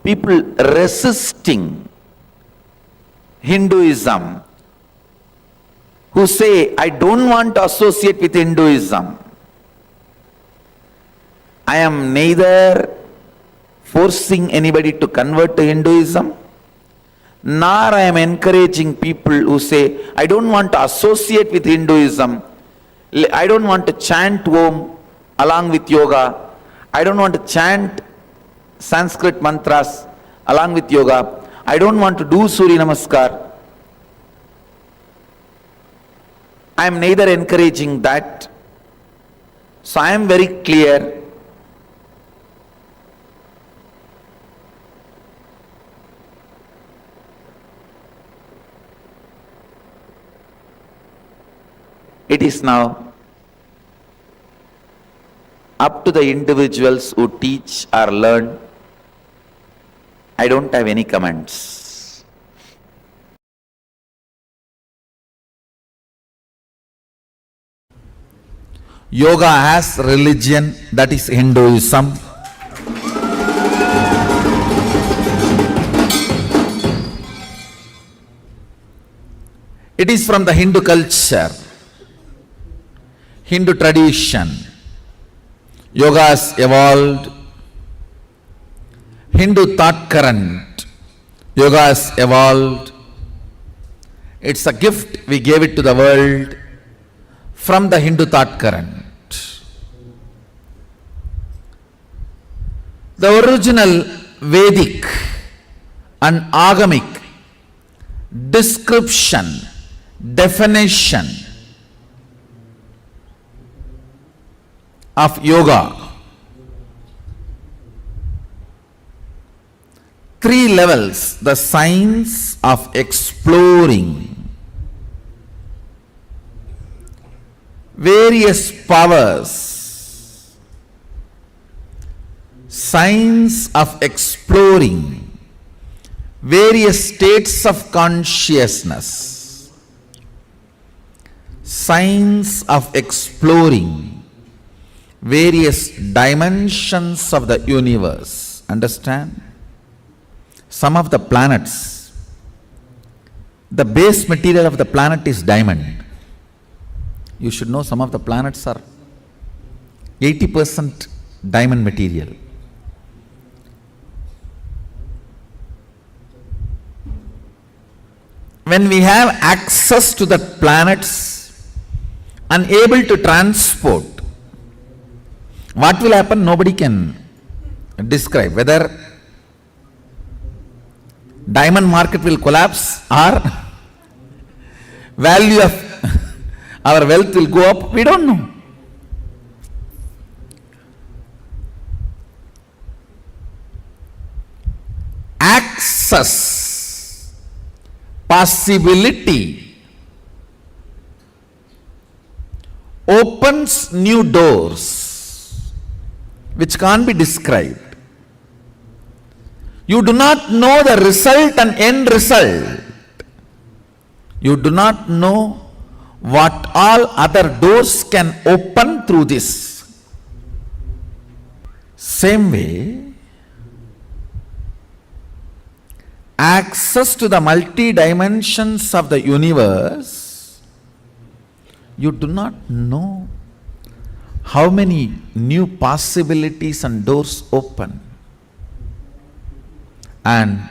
people resisting Hinduism who say, I don't want to associate with Hinduism. I am neither forcing anybody to convert to Hinduism, nor I am encouraging people who say, I don't want to associate with Hinduism, I don't want to chant Om along with yoga, I don't want to chant Sanskrit mantras along with yoga, I don't want to do Surya Namaskar. I am neither encouraging that. So I am very clear. It is now up to the individuals who teach or learn. I don't have any comments. Yoga as religion, that is Hinduism. It is from the Hindu culture, Hindu tradition. Yoga has evolved. Hindu thought current. Yoga has evolved. It's a gift we gave it to the world from the Hindu thought current. The original Vedic and Agamic description, definition of yoga, 3 levels: the science of exploring various powers, science of exploring various states of consciousness, science of exploring various dimensions of the universe. Understand? Some of the planets, the base material of the planet is diamond. You should know some of the planets are 80% diamond material. When we have access to the planets and able to transport, what will happen? Nobody can describe. Whether diamond market will collapse or value of our wealth will go up, we don't know. Access, possibility opens new doors which can't be described. You do not know the result and end result. You do not know what all other doors can open through this. Same way, access to the multi-dimensions of the universe, you do not know how many new possibilities and doors open. And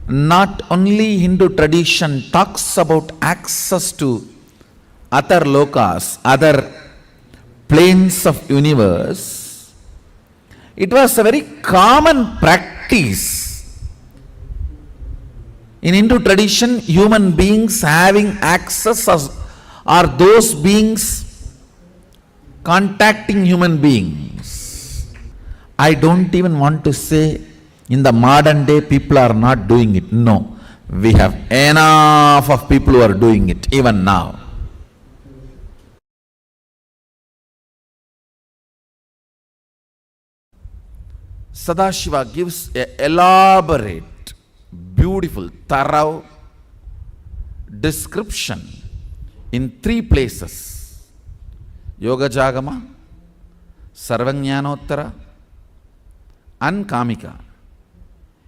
not only Hindu tradition talks about access to other lokas, other planes of universe, it was a very common practice. In Hindu tradition, human beings having access are those beings contacting human beings. I don't even want to say in the modern day people are not doing it. No, we have enough of people who are doing it even now. Sadashiva gives an elaborate, beautiful, thorough description in 3 places: Yoga Jagama, Sarvajnanottara and Kamika.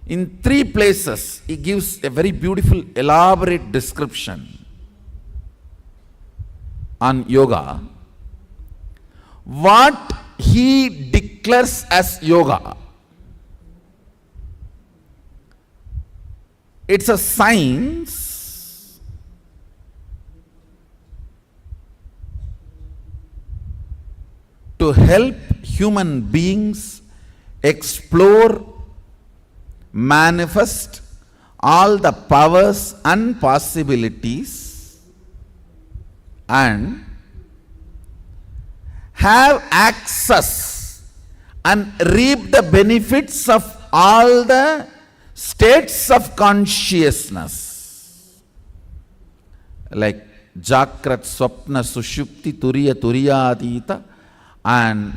In 3 places, he gives a very beautiful, elaborate description on yoga. What he declares as yoga, it's a science to help human beings explore, manifest all the powers and possibilities and have access and reap the benefits of all the states of consciousness like Jakrat, Swapna, Sushupti, Turiya, Turiyatita and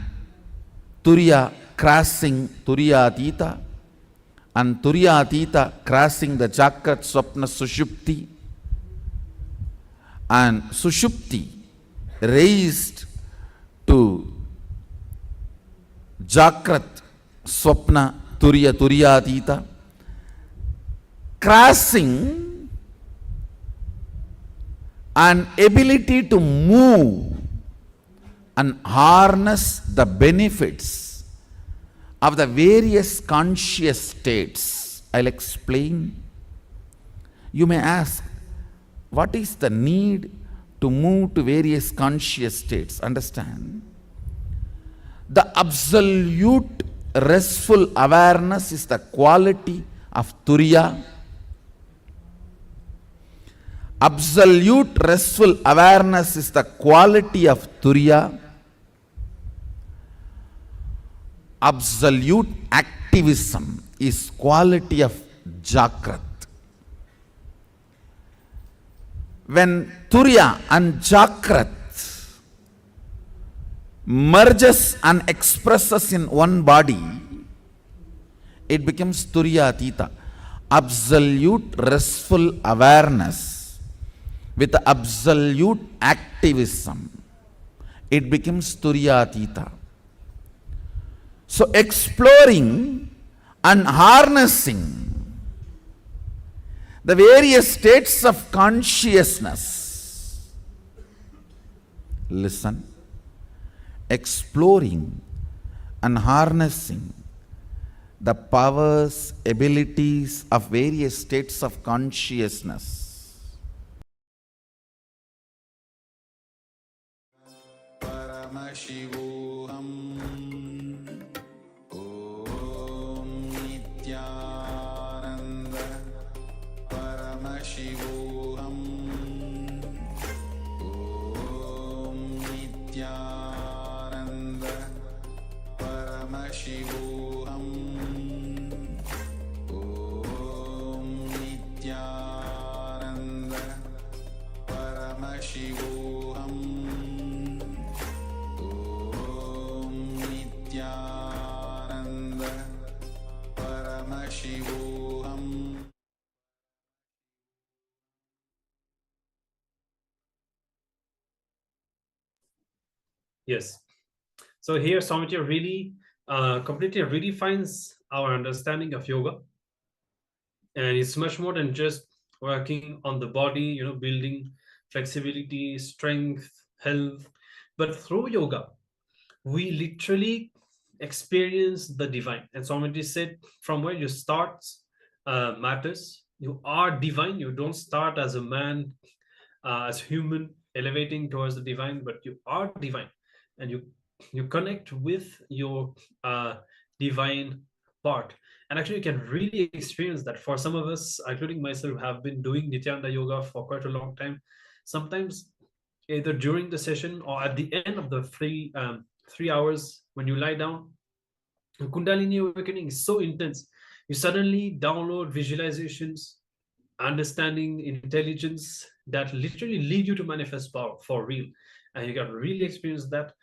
Turiya crossing Turiyatita and Turiyatita crossing the Jakrat, Swapna, Sushupti and Sushupti raised to Jakrat, Swapna, Turiya, Turiyatita, crossing an ability to move and harness the benefits of the various conscious states. I'll explain. You may ask, what is the need to move to various conscious states? Understand, the absolute restful awareness is the quality of Turiya. Absolute restful awareness is the quality of Turiya. Absolute activism is quality of Jagrat. When Turiya and Jagrat merges and expresses in one body, it becomes Turiya Atita. Absolute restful awareness with absolute activism, it becomes Turiya Atita. So exploring and harnessing the various states of consciousness, listen, exploring and harnessing the powers, abilities of various states of consciousness
Paramashivoham. Om Nithyananda. Paramashivoham. Om Nithyananda. Paramashivoham. Om Nithyananda. Paramashivoham. Nithyananda. Paramashivoham.
Yes. So here Swamiji really completely redefines our understanding of yoga. And it's much more than just working on the body, building flexibility, strength, health. But through yoga, we literally experience the divine. And Swamiji said, from where you start matters. You are divine. You don't start as a man, as human, elevating towards the divine, but you are divine, and you connect with your divine part. And actually, you can really experience that. For some of us, including myself, have been doing Nithyananda yoga for quite a long time. Sometimes, either during the session or at the end of the 3 hours, when you lie down, Kundalini awakening is so intense. You suddenly download visualizations, understanding, intelligence that literally lead you to manifest power for real. And you can really experience that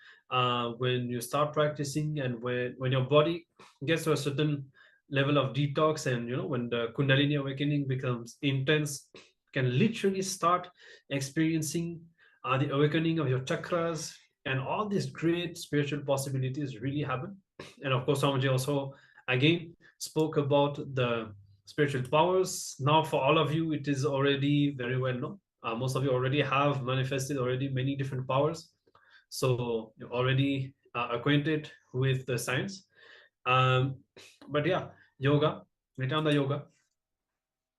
when you start practicing, and when your body gets to a certain level of detox, and when the Kundalini awakening becomes intense, you can literally start experiencing the awakening of your chakras, and all these great spiritual possibilities really happen. And of course, Swamiji also again spoke about the spiritual powers. Now, for all of you, it is already very well known. Most of you already have manifested already many different powers, so you're already acquainted with the science. But yeah, yoga, Nithyananda yoga,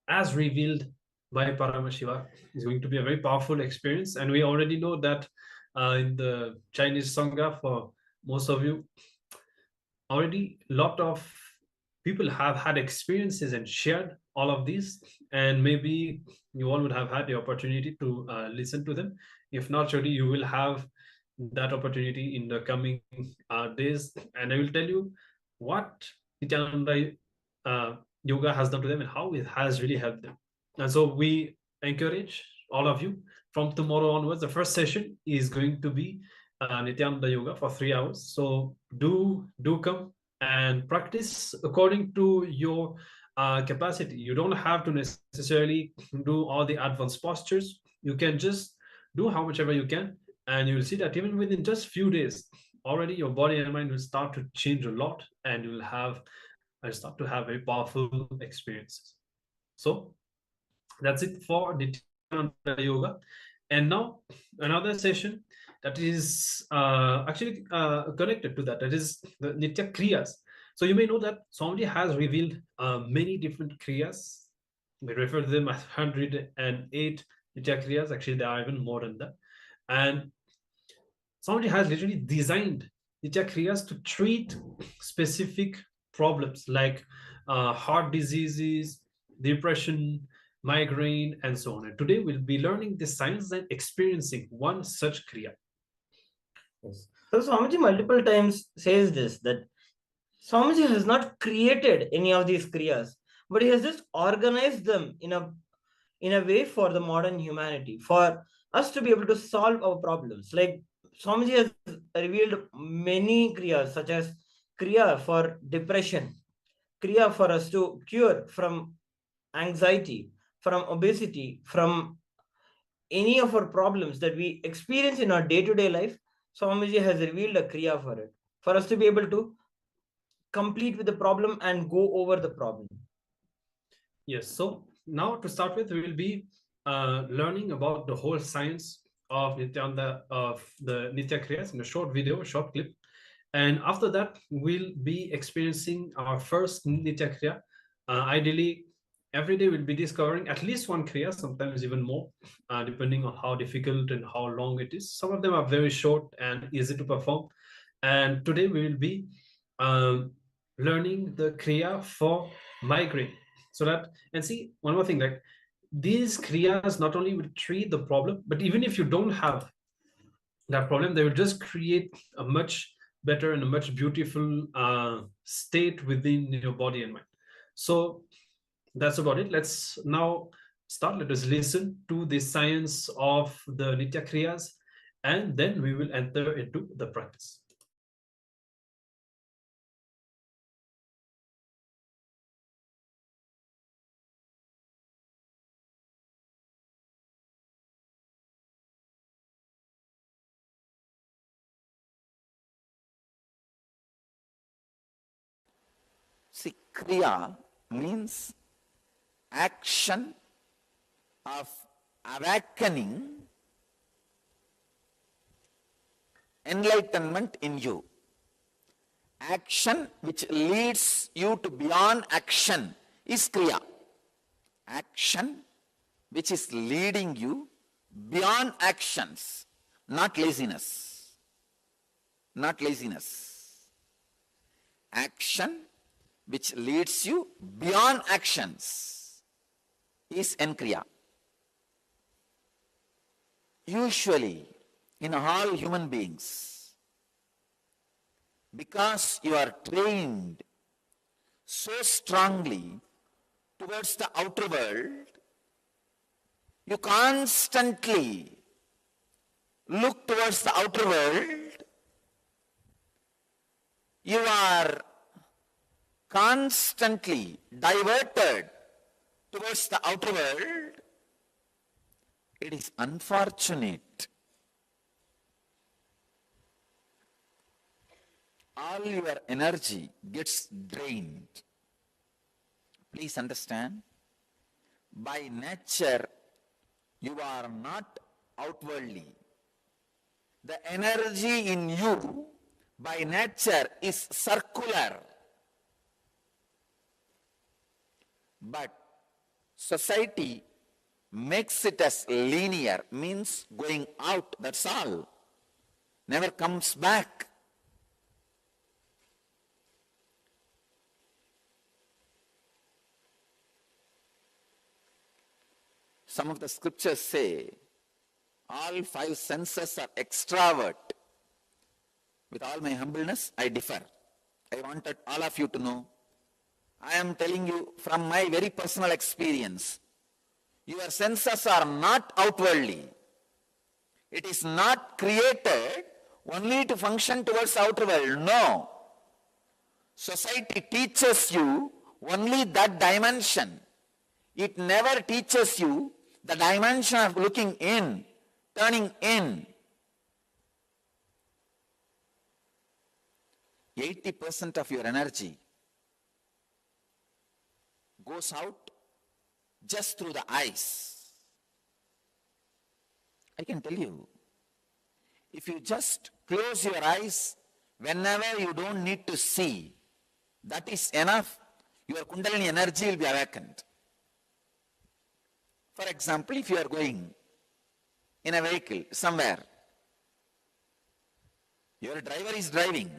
as revealed by Paramashiva, is going to be a very powerful experience. And we already know that in the Chinese Sangha, for most of you, already a lot of people have had experiences and shared all of these, and maybe you all would have had the opportunity to listen to them. If not, surely you will have that opportunity in the coming days, and I will tell you what Nithyananda yoga has done to them and how it has really helped them. And so we encourage all of you, from tomorrow onwards, the first session is going to be Nithyananda yoga for 3 hours. So do come and practice according to your capacity. You don't have to necessarily do all the advanced postures. You can just do how much ever you can, and you will see that even within just few days, already your body and mind will start to change a lot, and you will start to have very powerful experiences. So that's it for Nithyananda yoga. And now another session that is actually connected to that is the Nitya Kriyas. So you may know that Swamiji has revealed many different Kriyas We refer to them as 108 Nitya Kriyas. Actually, there are even more than that. And somebody has literally designed Nitya Kriyas to treat specific problems like heart diseases, depression, migraine, and so on. And today we'll be learning the science and experiencing one such Kriya.
Yes. So Swamiji multiple times says this, that Swamiji has not created any of these kriyas, but he has just organized them in a way for the modern humanity, for us to be able to solve our problems. Like Swamiji has revealed many kriyas, such as kriya for depression, kriya for us to cure from anxiety, from obesity, from any of our problems that we experience in our day-to-day life. Swamiji has revealed a kriya for it, for us to be able to complete with the problem and go over the problem.
Yes, so now to start with, we will be learning about the whole science of Nithyananda, of the Nitya Kriyas in a short video, a short clip. And after that, we'll be experiencing our first Nitya Kriya. Ideally, every day we'll be discovering at least one Kriya, sometimes even more, depending on how difficult and how long it is. Some of them are very short and easy to perform. And today we will be learning the Kriya for migraine. So that, and see, one more thing, like these Kriyas not only will treat the problem, but even if you don't have that problem, they will just create a much better and a much beautiful state within your body and mind. So that's about it. Let's now start. Let us listen to the science of the Nitya Kriyas, and then we will enter into the practice.
See, Kriya means action of awakening enlightenment in you. Action which leads you to beyond action is Kriya. Action which is leading you beyond actions, not laziness. Not laziness. Action which leads you beyond actions is Kriya. Usually, in all human beings, because you are trained so strongly towards the outer world, you constantly look towards the outer world, you are constantly diverted towards the outer world. It is unfortunate. All your energy gets drained. Please understand, by nature, you are not outwardly. The energy in you, by nature, is circular. But society makes it as linear, means going out, that's all. Never comes back. Some of the scriptures say, all five senses are extrovert. With all my humbleness, I differ. I wanted all of you to know. I am telling you from my very personal experience, your senses are not outwardly. It is not created only to function towards outer world. No. Society teaches you only that dimension. It never teaches you the dimension of looking in, turning in. 80% of your energy goes out just through the eyes. I can tell you, if you just close your eyes whenever you don't need to see, that is enough. Your Kundalini energy will be awakened. For example, if you are going in a vehicle somewhere, your driver is driving.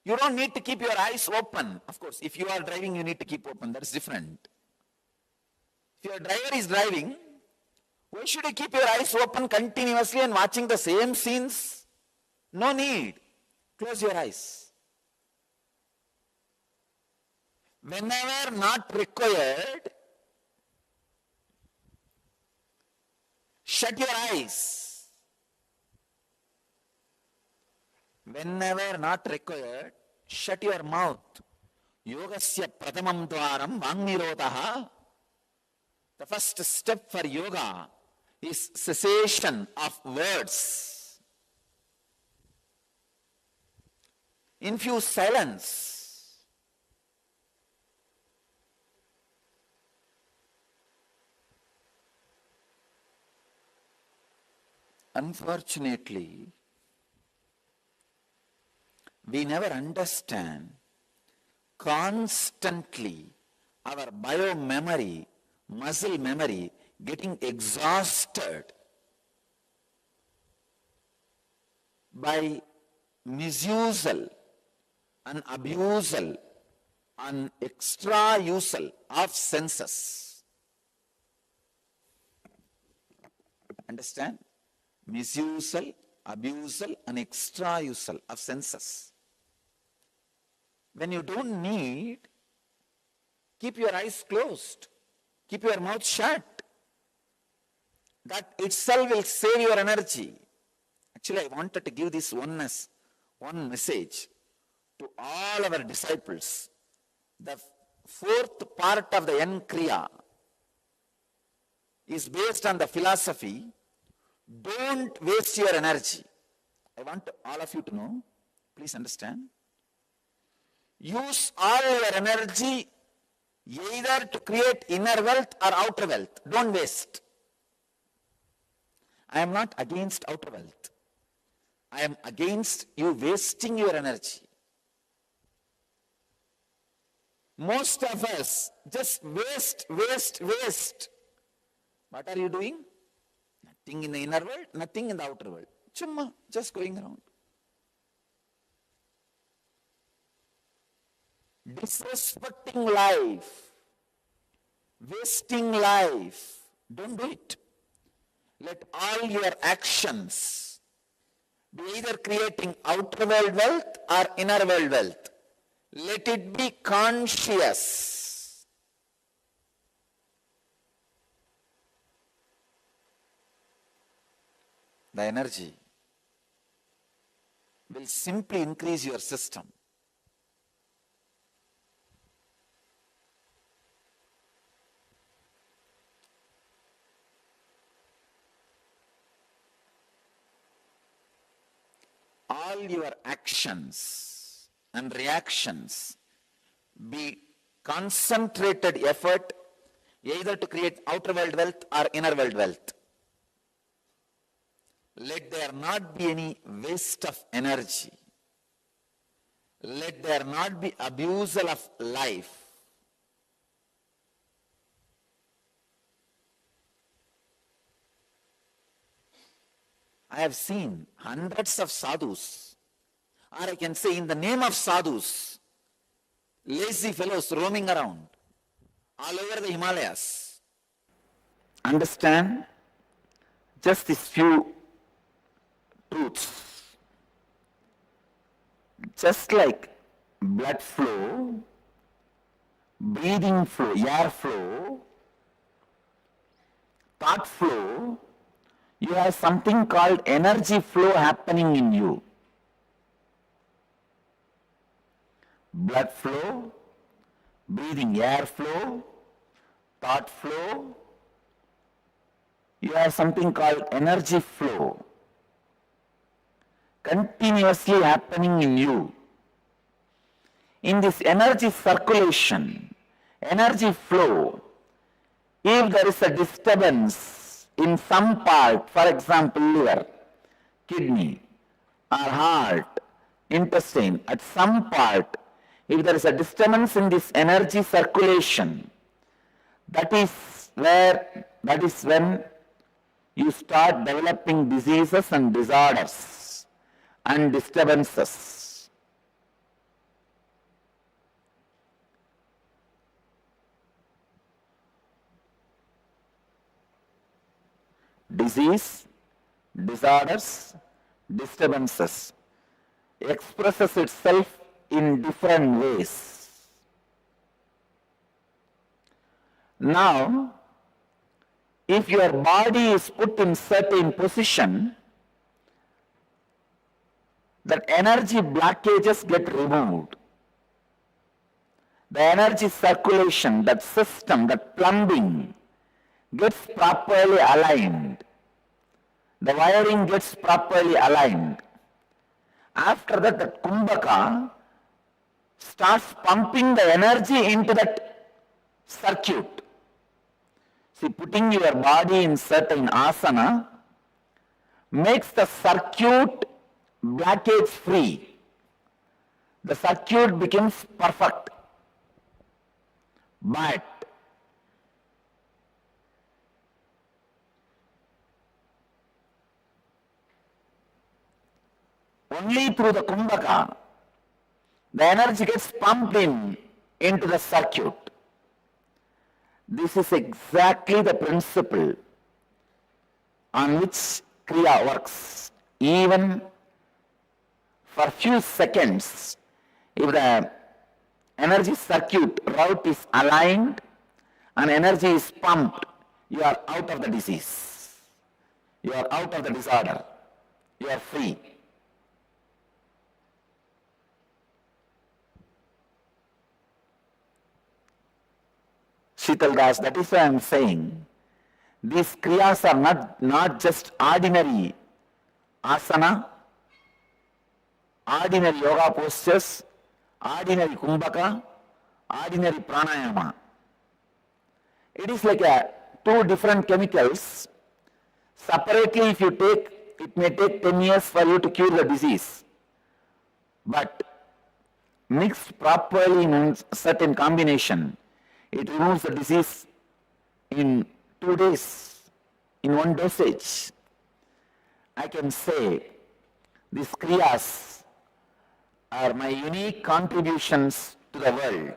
You don't need to keep your eyes open. Of course, if you are driving, you need to keep open. That is different. If your driver is driving, why should you keep your eyes open continuously and watching the same scenes? No need. Close your eyes. Whenever not required, shut your eyes. Whenever not required, shut your mouth. Yogasya pradhamam dwaram vangnirodhaha. The first step for yoga is cessation of words. Infuse silence. Unfortunately, we never understand constantly our bio-memory, muscle memory getting exhausted by misusal and abusal and extra-usal of senses. Understand? Misusal, abusal and extra-usal of senses. When you don't need, keep your eyes closed. Keep your mouth shut. That itself will save your energy. Actually, I wanted to give this one message to all our disciples. The fourth part of the N Kriya is based on the philosophy, don't waste your energy. I want all of you to know, please understand. Use all your energy either to create inner wealth or outer wealth. Don't waste. I am not against outer wealth. I am against you wasting your energy. Most of us just waste. What are you doing? Nothing in the inner world, nothing in the outer world. Chumma, just going around. Disrespecting life, wasting life, don't do it. Let all your actions be either creating outer world wealth or inner world wealth. Let it be conscious. The energy will simply increase your system. All your actions and reactions be concentrated effort either to create outer world wealth or inner world wealth. Let there not be any waste of energy. Let there not be abusal of life. I have seen hundreds of sadhus, or I can say in the name of sadhus, lazy fellows roaming around all over the Himalayas. Understand just these few truths. Just like blood flow, breathing flow, air flow, thought flow, you have something called energy flow happening in you. Blood flow, breathing air flow, thought flow, you have something called energy flow continuously happening in you. In this energy circulation, energy flow, if there is a disturbance in some part, for example liver, kidney or heart, intestine, at some part, if there is a disturbance in this energy circulation, that is where that is when you start developing diseases and disorders and disturbances. Disease, disorders, disturbances expresses itself in different ways. Now, if your body is put in certain position, that energy blockages get removed. The energy circulation, that system, that plumbing gets properly aligned. The wiring gets properly aligned. After that, the kumbhaka starts pumping the energy into that circuit. See, putting your body in certain asana makes the circuit blockage free. The circuit becomes perfect. But only through the kumbhaka, the energy gets pumped into the circuit. This is exactly the principle on which Kriya works. Even for few seconds, if the energy circuit route is aligned and energy is pumped, you are out of the disease. You are out of the disorder. You are free. Sheetal Das, that is why I am saying, these kriyas are not just ordinary asana, ordinary yoga postures, ordinary kumbhaka, ordinary pranayama. It is like two different chemicals. Separately, if you take, it may take 10 years for you to cure the disease. But mixed properly in a certain combination, it removes the disease in 2 days, in one dosage. I can say these kriyas are my unique contributions to the world.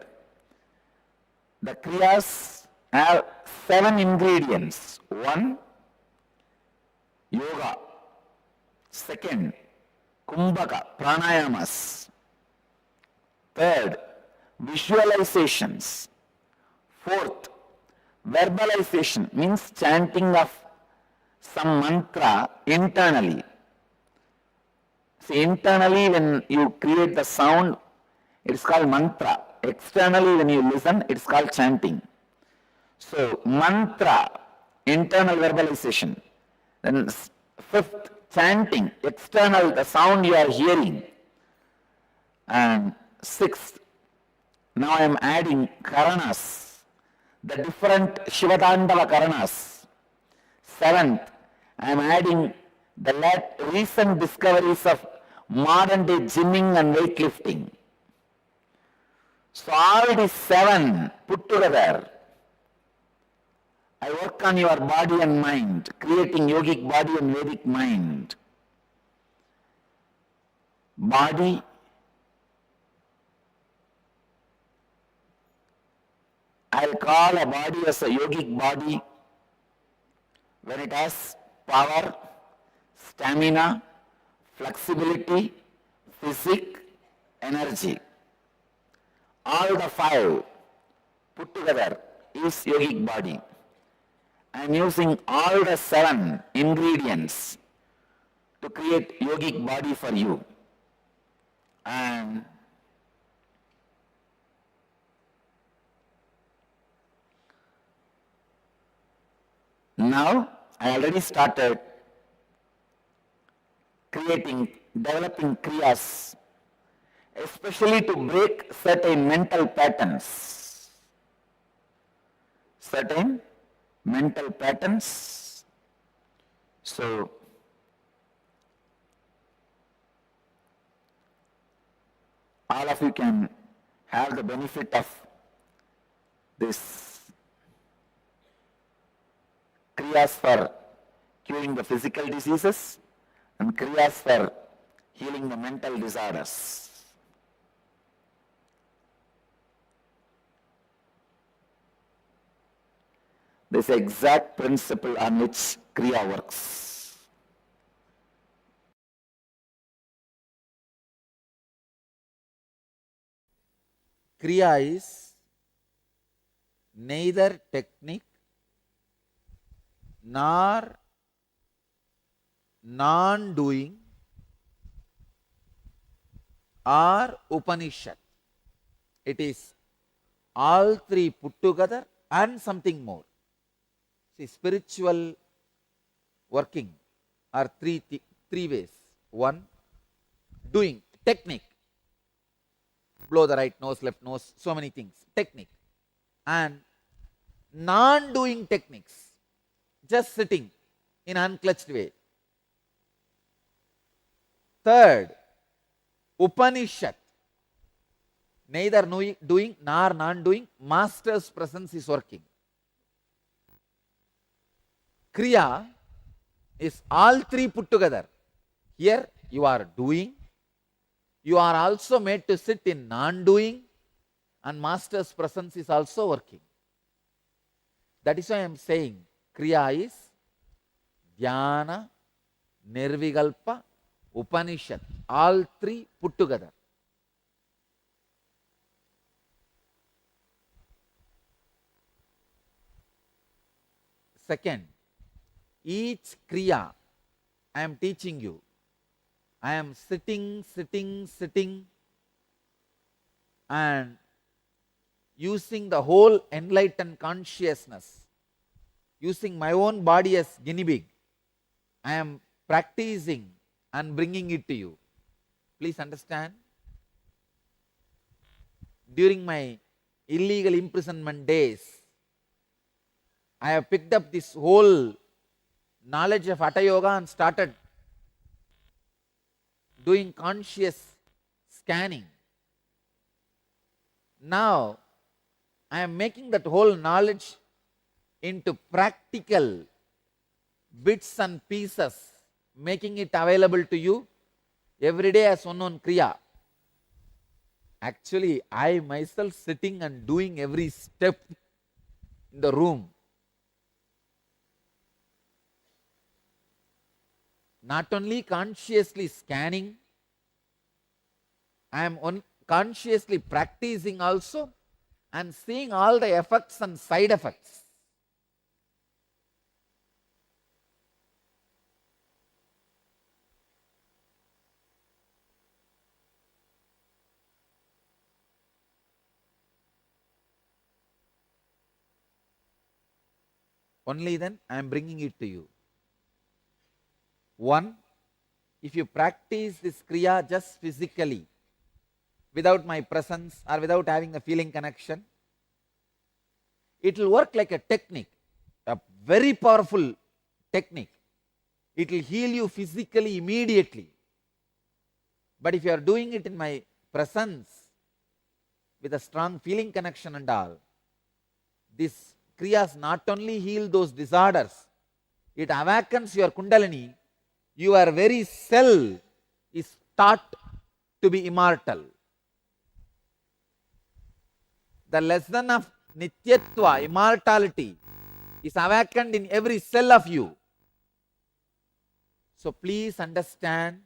The kriyas have 7 ingredients. 1, yoga. 2, kumbhaka, pranayamas. 3, visualizations. 4th, verbalization, means chanting of some mantra internally. See, internally when you create the sound, it's called mantra. Externally when you listen, it's called chanting. So, mantra, internal verbalization. Then 5th, chanting, external, the sound you are hearing. And 6th, now I am adding karanas, the different Shivadandava karanas. 7th, I am adding the recent discoveries of modern day gymming and weightlifting. So all these 7 put together, I work on your body and mind, creating yogic body and Vedic mind. Body, I'll call a body as a yogic body when it has power, stamina, flexibility, physique, energy. All the 5 put together is yogic body. I am using all the 7 ingredients to create yogic body for you. And now I already started developing kriyas, especially to break certain mental patterns. Certain mental patterns. So, all of you can have the benefit of this kriyas for curing the physical diseases and kriyas for healing the mental disorders. This is the exact principle on which kriya works. Kriya is neither technique nor non-doing or Upanishad. It is all three put together and something more. See, spiritual working are three ways. One, doing, technique. Blow the right nose, left nose, so many things, technique. And non-doing techniques, just sitting in unclutched way. Third, Upanishad, neither doing nor non-doing, master's presence is working. Kriya is all three put together. Here you are doing, you are also made to sit in non-doing, and master's presence is also working. That is why I am saying Kriya is Dhyana, Nirvikalpa, Upanishad, all three put together. Second, each Kriya I am teaching you, I am sitting, and using the whole enlightened consciousness, using my own body as guinea pig, I am practicing and bringing it to you. Please understand. During my illegal imprisonment days, I have picked up this whole knowledge of Hatha Yoga and started doing conscious scanning. Now, I am making that whole knowledge into practical bits and pieces, making it available to you every day as one Kriya. Actually, I myself sitting and doing every step in the room. Not only consciously scanning, I am consciously practicing also and seeing all the effects and side effects. Only then I am bringing it to you. One, if you practice this Kriya just physically, without my presence or without having a feeling connection, it will work like a technique, a very powerful technique. It will heal you physically immediately. But if you are doing it in my presence with a strong feeling connection and all, this Kriyas not only heal those disorders, it awakens your Kundalini. Your very cell is taught to be immortal. The lesson of Nityatva, immortality, is awakened in every cell of you. So please understand,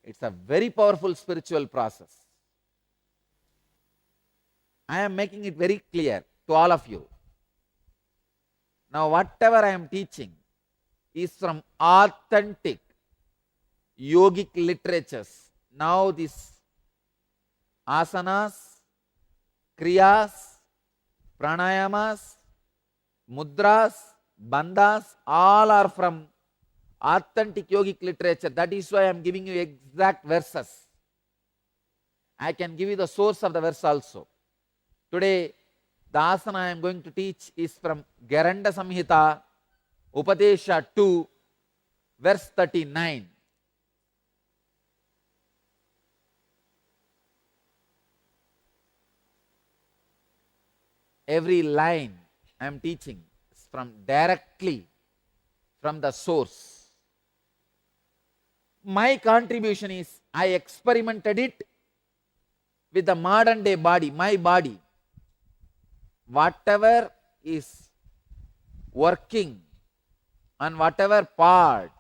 it's a very powerful spiritual process. I am making it very clear to all of you. Now, whatever I am teaching is from authentic yogic literatures. Now, these asanas, kriyas, pranayamas, mudras, bandhas, all are from authentic yogic literature. That is why I am giving you exact verses. I can give you the source of the verse also. Today, the asana I am going to teach is from Garanda Samhita, Upadesha 2, verse 39. Every line I am teaching directly from the source. My contribution is I experimented it with the modern day body, my body. Whatever is working on whatever part,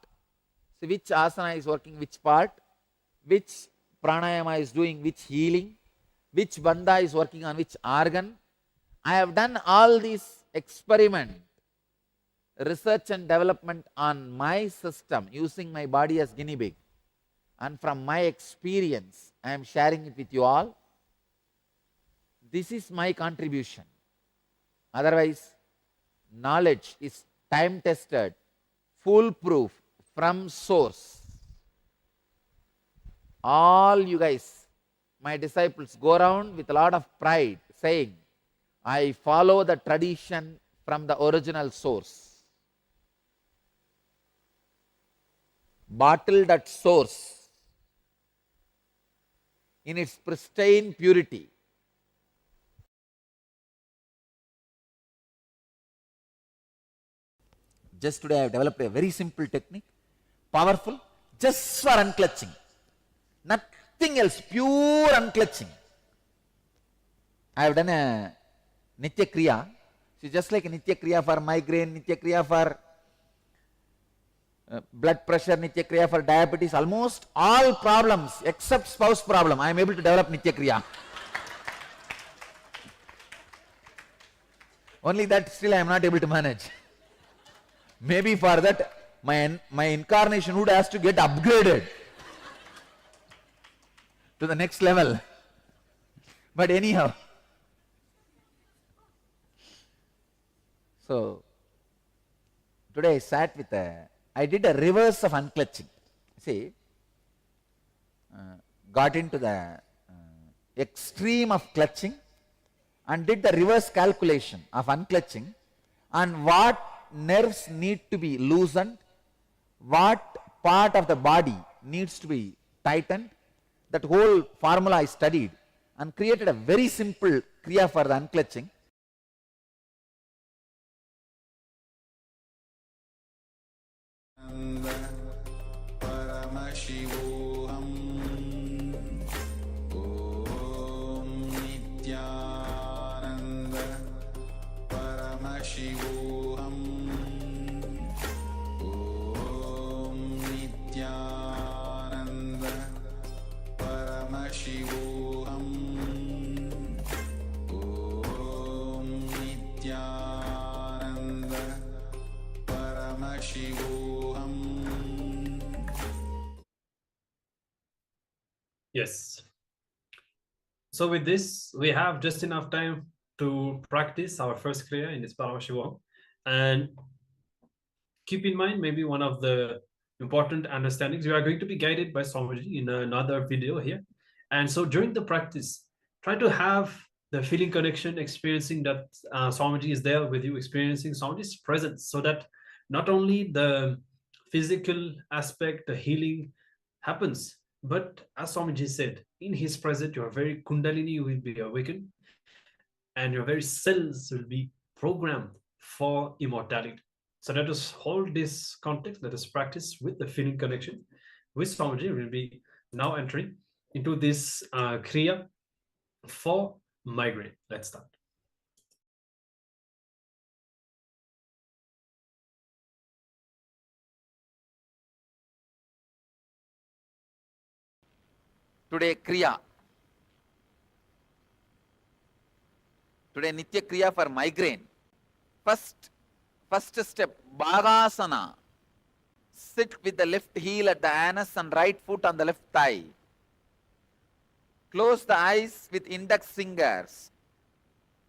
see which asana is working which part, which pranayama is doing which healing, which bandha is working on which organ. I have done all these experiment, research and development on my system using my body as guinea pig, and from my experience I am sharing it with you all. This is my contribution. Otherwise, knowledge is time tested, foolproof, from source. All you guys, my disciples, go around with a lot of pride saying, I follow the tradition from the original source. Bottled at source in its pristine purity. Just today I have developed a very simple technique, powerful, just for unclutching. Nothing else, pure unclutching. I have done a Nitya Kriya. So just like a Nitya Kriya for migraine, Nitya Kriya for blood pressure, Nitya Kriya for diabetes, almost all problems except spouse problem, I am able to develop Nitya Kriya. Only that still I am not able to manage. Maybe for that my incarnation would has to get upgraded to the next level. But anyhow, so today I sat with I did a reverse of unclutching. See, got into the extreme of clutching and did the reverse calculation of unclutching and what nerves need to be loosened, what part of the body needs to be tightened. That whole formula I studied and created a very simple kriya for the unclutching.
Paramashivoham. Om Nithyananda. Paramashivoham. Om Nithyananda. Paramashivoham. Om Nithyananda. Paramashivoham.
Yes. So with this, we have just enough time to practice our first Kriya in this Paramashivoham. And keep in mind, maybe one of the important understandings, you are going to be guided by Swamiji in another video here. And so during the practice, try to have the feeling connection, experiencing that Swamiji is there with you, experiencing Swamiji's presence, so that not only the physical aspect, the healing happens, but as Swamiji said, in his presence, your very Kundalini will be awakened and your very cells will be programmed for immortality. So let us hold this context, let us practice with the feeling connection. With Swamiji, we will be now entering into this Kriya for migraine. Let's start.
Today Kriya. Today Nitya Kriya for migraine. First step, Bhagasana. Sit with the left heel at the anus and right foot on the left thigh. Close the eyes with index fingers.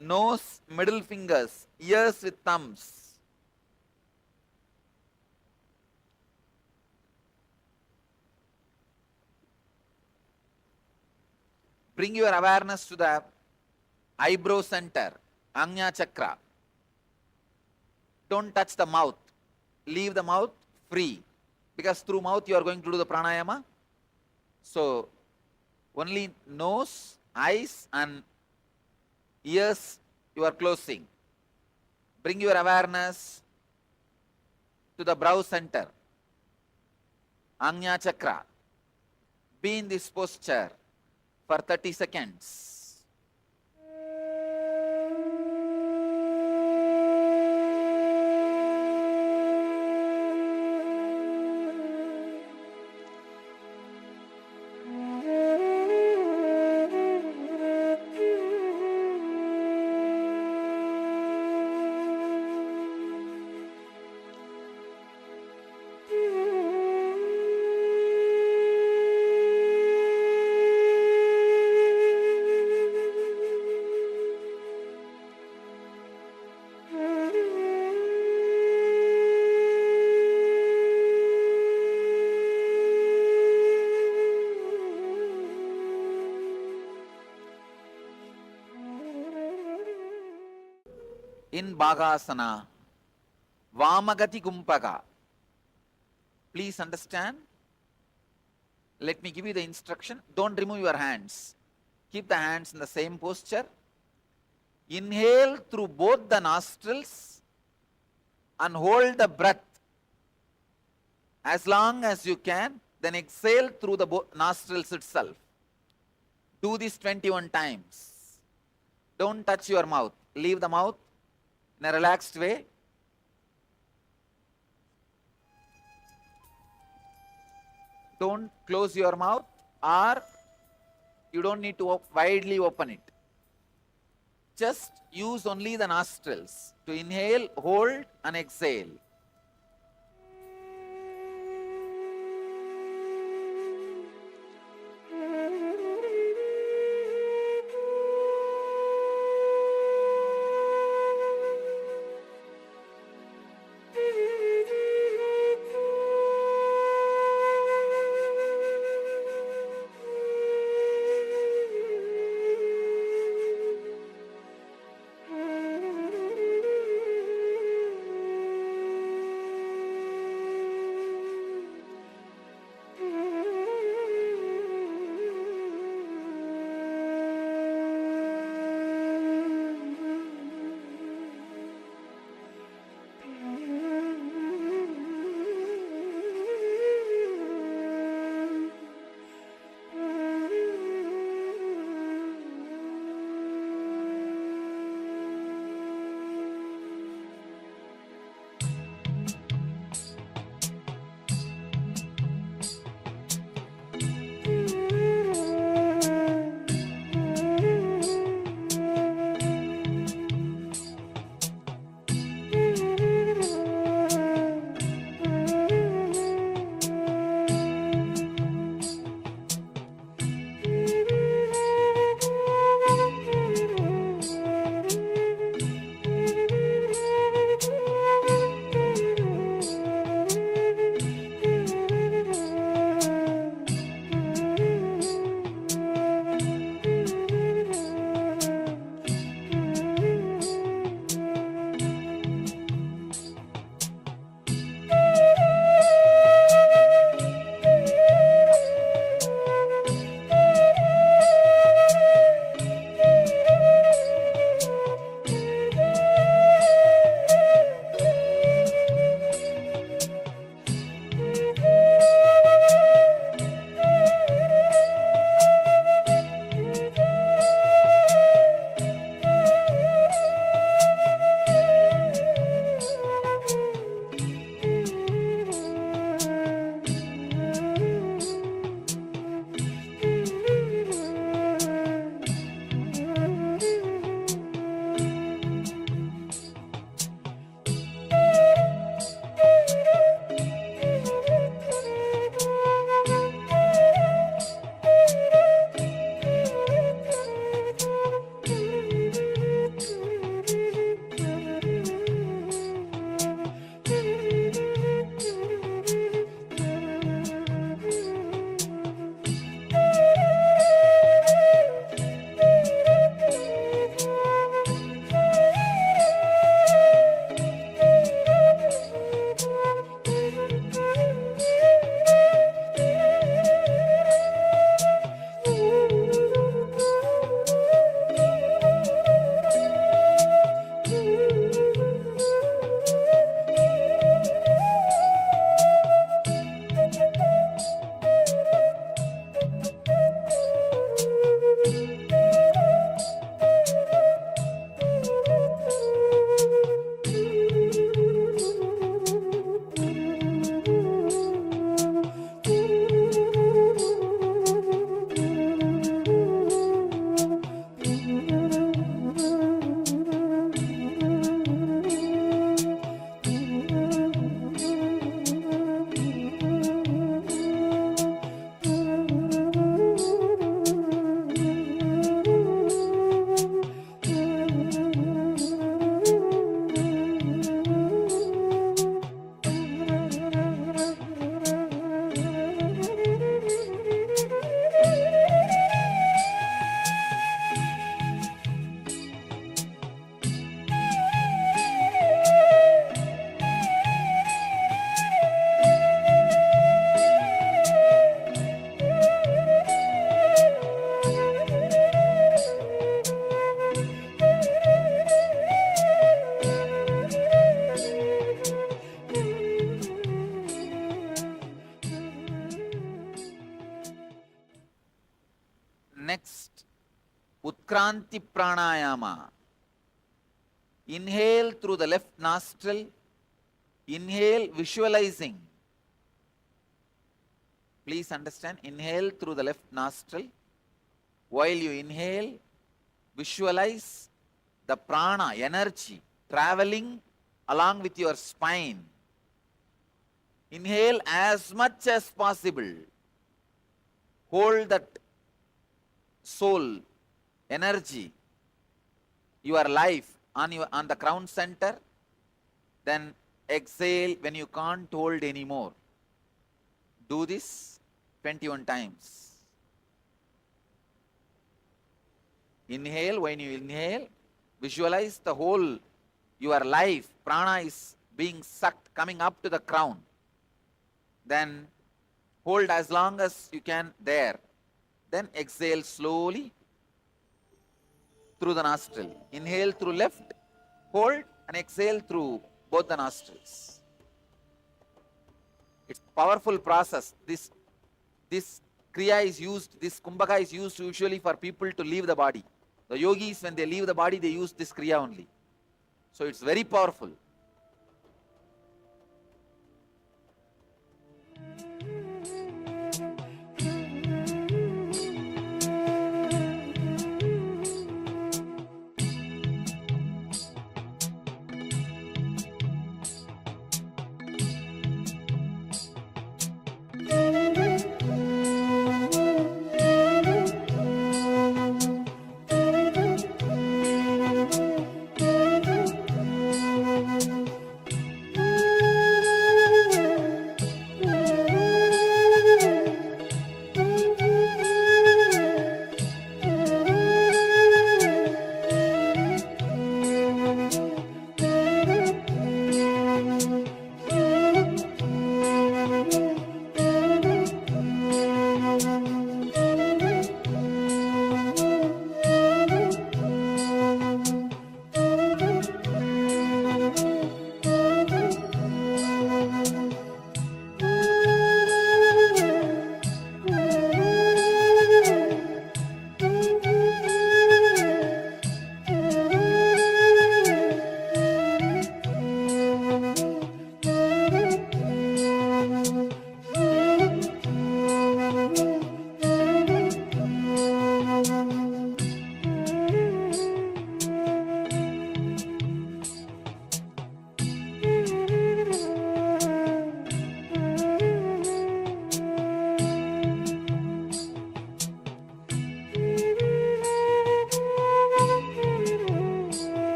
Nose, middle fingers, ears with thumbs. Bring your awareness to the eyebrow center, Ajna Chakra. Don't touch the mouth. Leave the mouth free. Because through mouth you are going to do the pranayama. So, only nose, eyes and ears you are closing. bring your awareness to the brow center, Agnya Chakra. Be in this posture for 30 seconds. In Bhagasana, Vamagati Gumpaga. Please understand. Let me give you the instruction. Don't remove your hands. Keep the hands in the same posture. Inhale through both the nostrils and hold the breath as long as you can. Then exhale through the nostrils itself. Do this 21 times. Don't touch your mouth. Leave the mouth in a relaxed way. Don't close your mouth, or you don't need to widely open it. Just use only the nostrils to inhale, hold and exhale. Utkranti pranayama. Inhale through the left nostril. Inhale visualizing. Please understand, inhale through the left nostril. While you inhale, visualize the prana, energy, traveling along with your spine. Inhale as much as possible. Hold that soul, energy, your life on the crown center. Then exhale when you can't hold anymore. Do this 21 times. Inhale, when you inhale, visualize the whole, your life, prana is being sucked, coming up to the crown. Then hold as long as you can there. Then exhale slowly through the nostril. Inhale through left, hold and exhale through both the nostrils. It's a powerful process. This kriya is used, this kumbhaka is used usually for people to leave the body. The yogis, when they leave the body, they use this kriya only. So it's very powerful.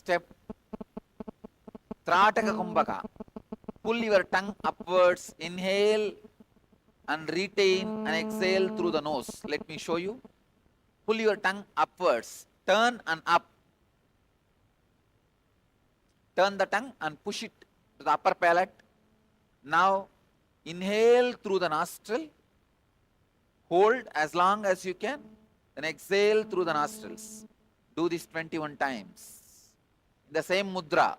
step, Trataka Kumbhaka. Pull your tongue upwards, inhale and retain and exhale through the nose. Let me show you. Pull your tongue upwards, turn and up. Turn the tongue and push it to the upper palate. Now inhale through the nostril, hold as long as you can, then exhale through the nostrils. Do this 21 times. In the same mudra.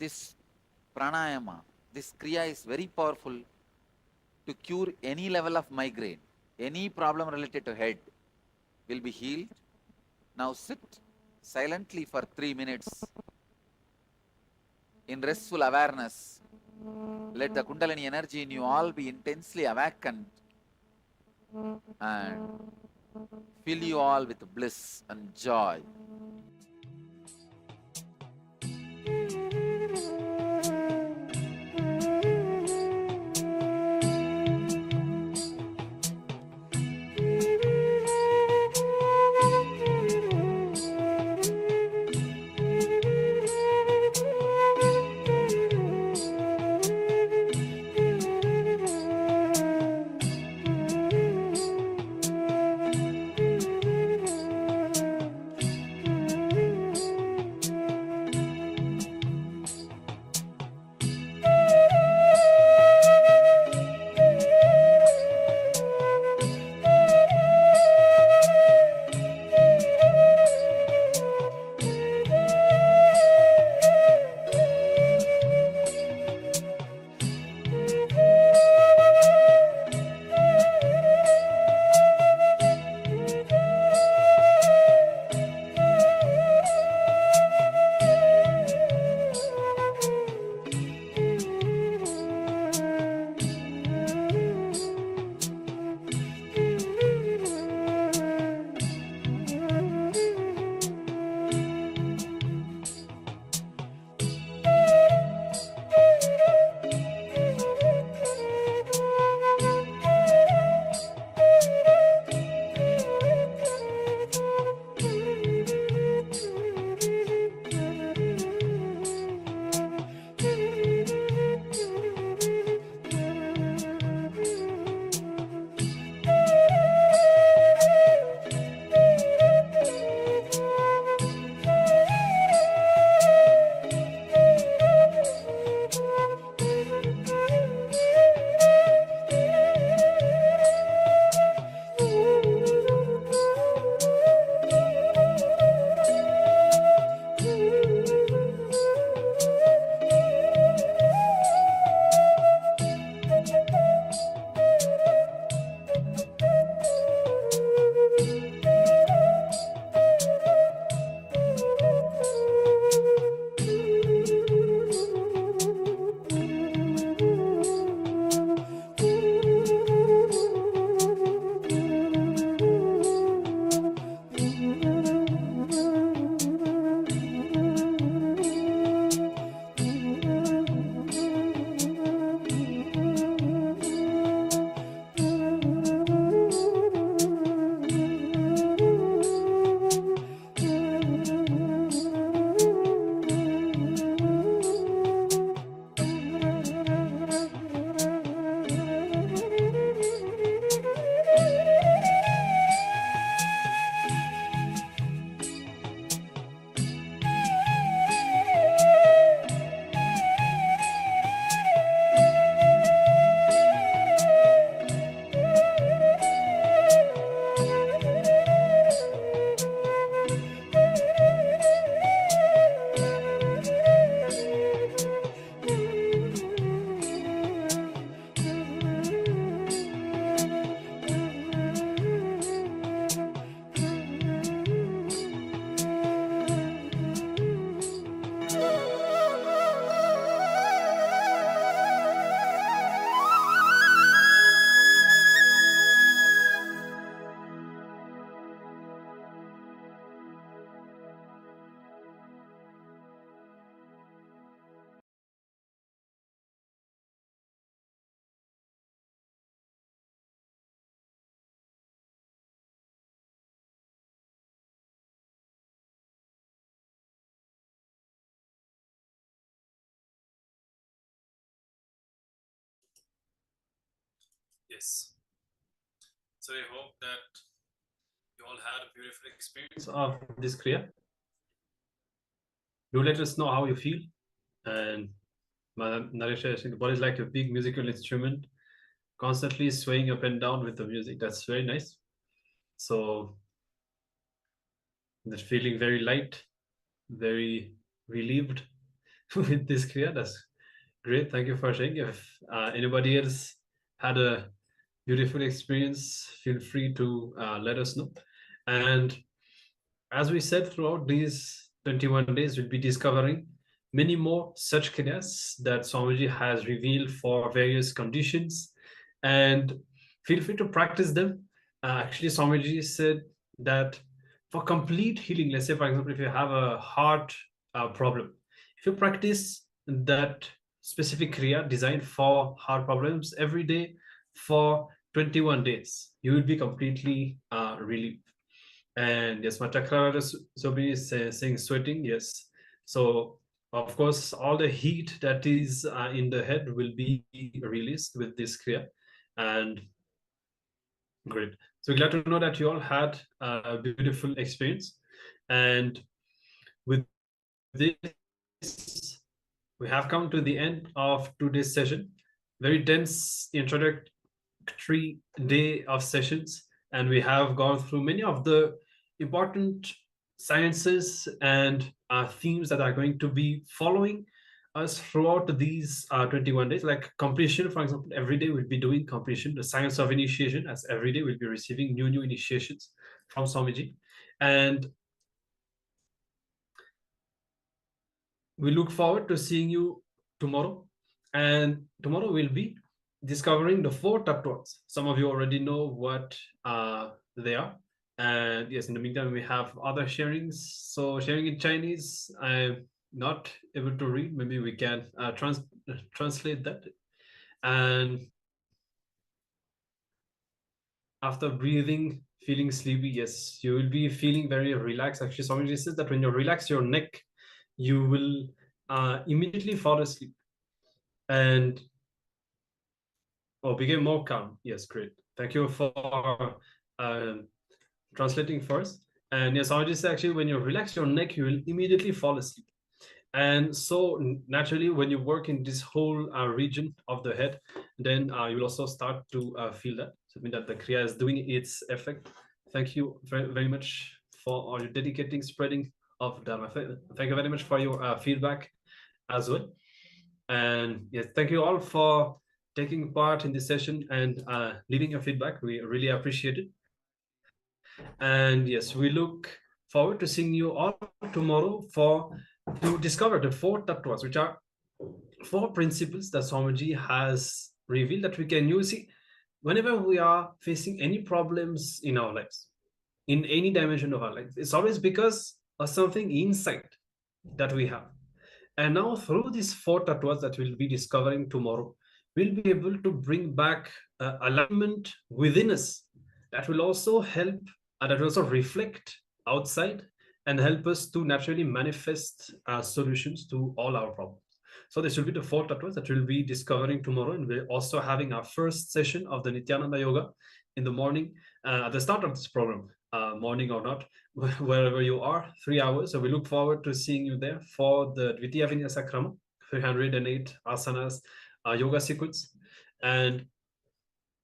this pranayama, this kriya is very powerful to cure any level of migraine. Any problem related to head will be healed. Now sit silently for 3 minutes in restful awareness. Let the Kundalini energy in you all be intensely awakened and fill you all with bliss and joy.
Yes. So I hope that you all had a beautiful experience of this Kriya. Do let us know how you feel. And Naresh, I think the body is like a big musical instrument, constantly swaying up and down with the music. That's very nice. So that feeling very light, very relieved, with this Kriya. That's great. Thank you for sharing. If anybody else had a beautiful experience, feel free to let us know. And as we said, throughout these 21 days, we'll be discovering many more such Kriyas that Swamiji has revealed for various conditions. And feel free to practice them. Actually, Swamiji said that for complete healing, let's say, for example, if you have a heart problem, if you practice that specific Kriya designed for heart problems every day for 21 days, you will be completely relieved. And yes, my chakra Sobi is saying sweating. Yes. So of course, all the heat that is in the head will be released with this Kriya. And great. So glad to know that you all had a beautiful experience. And with this, we have come to the end of today's session. Very dense introductory day of sessions. And we have gone through many of the important sciences and themes that are going to be following us throughout these 21 days, like completion. For example, every day we'll be doing completion, the science of initiation, as every day we'll be receiving new initiations from Swamiji. And we look forward to seeing you tomorrow. And tomorrow we'll be discovering the 4 tattvas. Some of you already know what they are. And yes, in the meantime, we have other sharings. So sharing in Chinese, I'm not able to read. Maybe we can translate that. And after breathing, feeling sleepy, yes, you will be feeling very relaxed. Actually, Swamiji says that when you relax your neck, you will immediately fall asleep. And became more calm. Yes, great. Thank you for translating first. And yes, I just actually, when you relax your neck, you will immediately fall asleep. And so naturally, when you work in this whole region of the head, then you will also start to feel that. So I mean that the Kriya is doing its effect. Thank you very, very much for all your dedicating spreading of Dharma. Thank you very much for your feedback as well. And yes, thank you all for taking part in this session and leaving your feedback. We really appreciate it. And yes, we look forward to seeing you all tomorrow to discover the 4 tattvas, which are 4 principles that Swamiji has revealed that we can use whenever we are facing any problems in our lives, in any dimension of our life. It's always because of something inside that we have. And now through these 4 tattvas that we'll be discovering tomorrow, we'll be able to bring back alignment within us that will also help, that will also reflect outside and help us to naturally manifest solutions to all our problems. So this will be the 4 tattvas that we'll be discovering tomorrow. And we're also having our first session of the Nithyananda Yoga in the morning at the start of this program, morning or not, wherever you are, 3 hours. So we look forward to seeing you there for the Dvitiya Vinyasa Krama, 308 asanas yoga sequence. And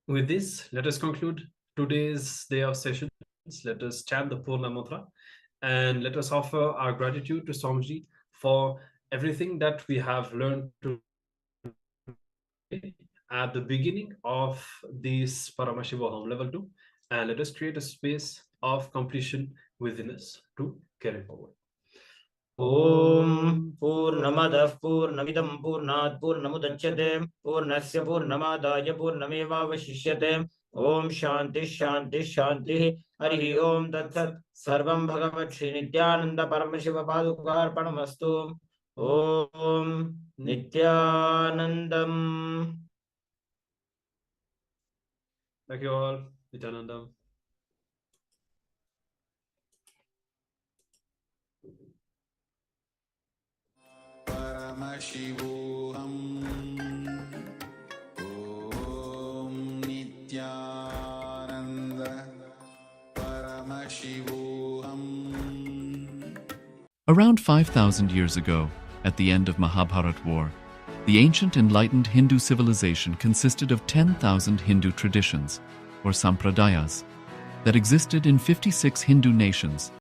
with this, let us conclude today's day of sessions. Let us chant the Purna Mantra and let us offer our gratitude to Swamiji for everything that we have learned at the beginning of this Paramashivoham Level 2. And let us create a space of completion within us to carry forward.
Om Purnamadah Purnamidam Purnat Purnamudachyate Purnasya Purnamadaya Purnamevavashishyate Om Shanti Shanti Shanti Hari Om Tat Sat Sarvam Bhagavat Shri Nithyananda Paramashiva Padukarpanamastu Om Nithyanandam.
Thank you all. Nithyanandam.
Paramashivoham. Om Nithyananda. Paramashivoham.
Around 5,000 years ago, at the end of Mahabharat War, the ancient enlightened Hindu civilization consisted of 10,000 Hindu traditions, or sampradayas, that existed in 56 Hindu nations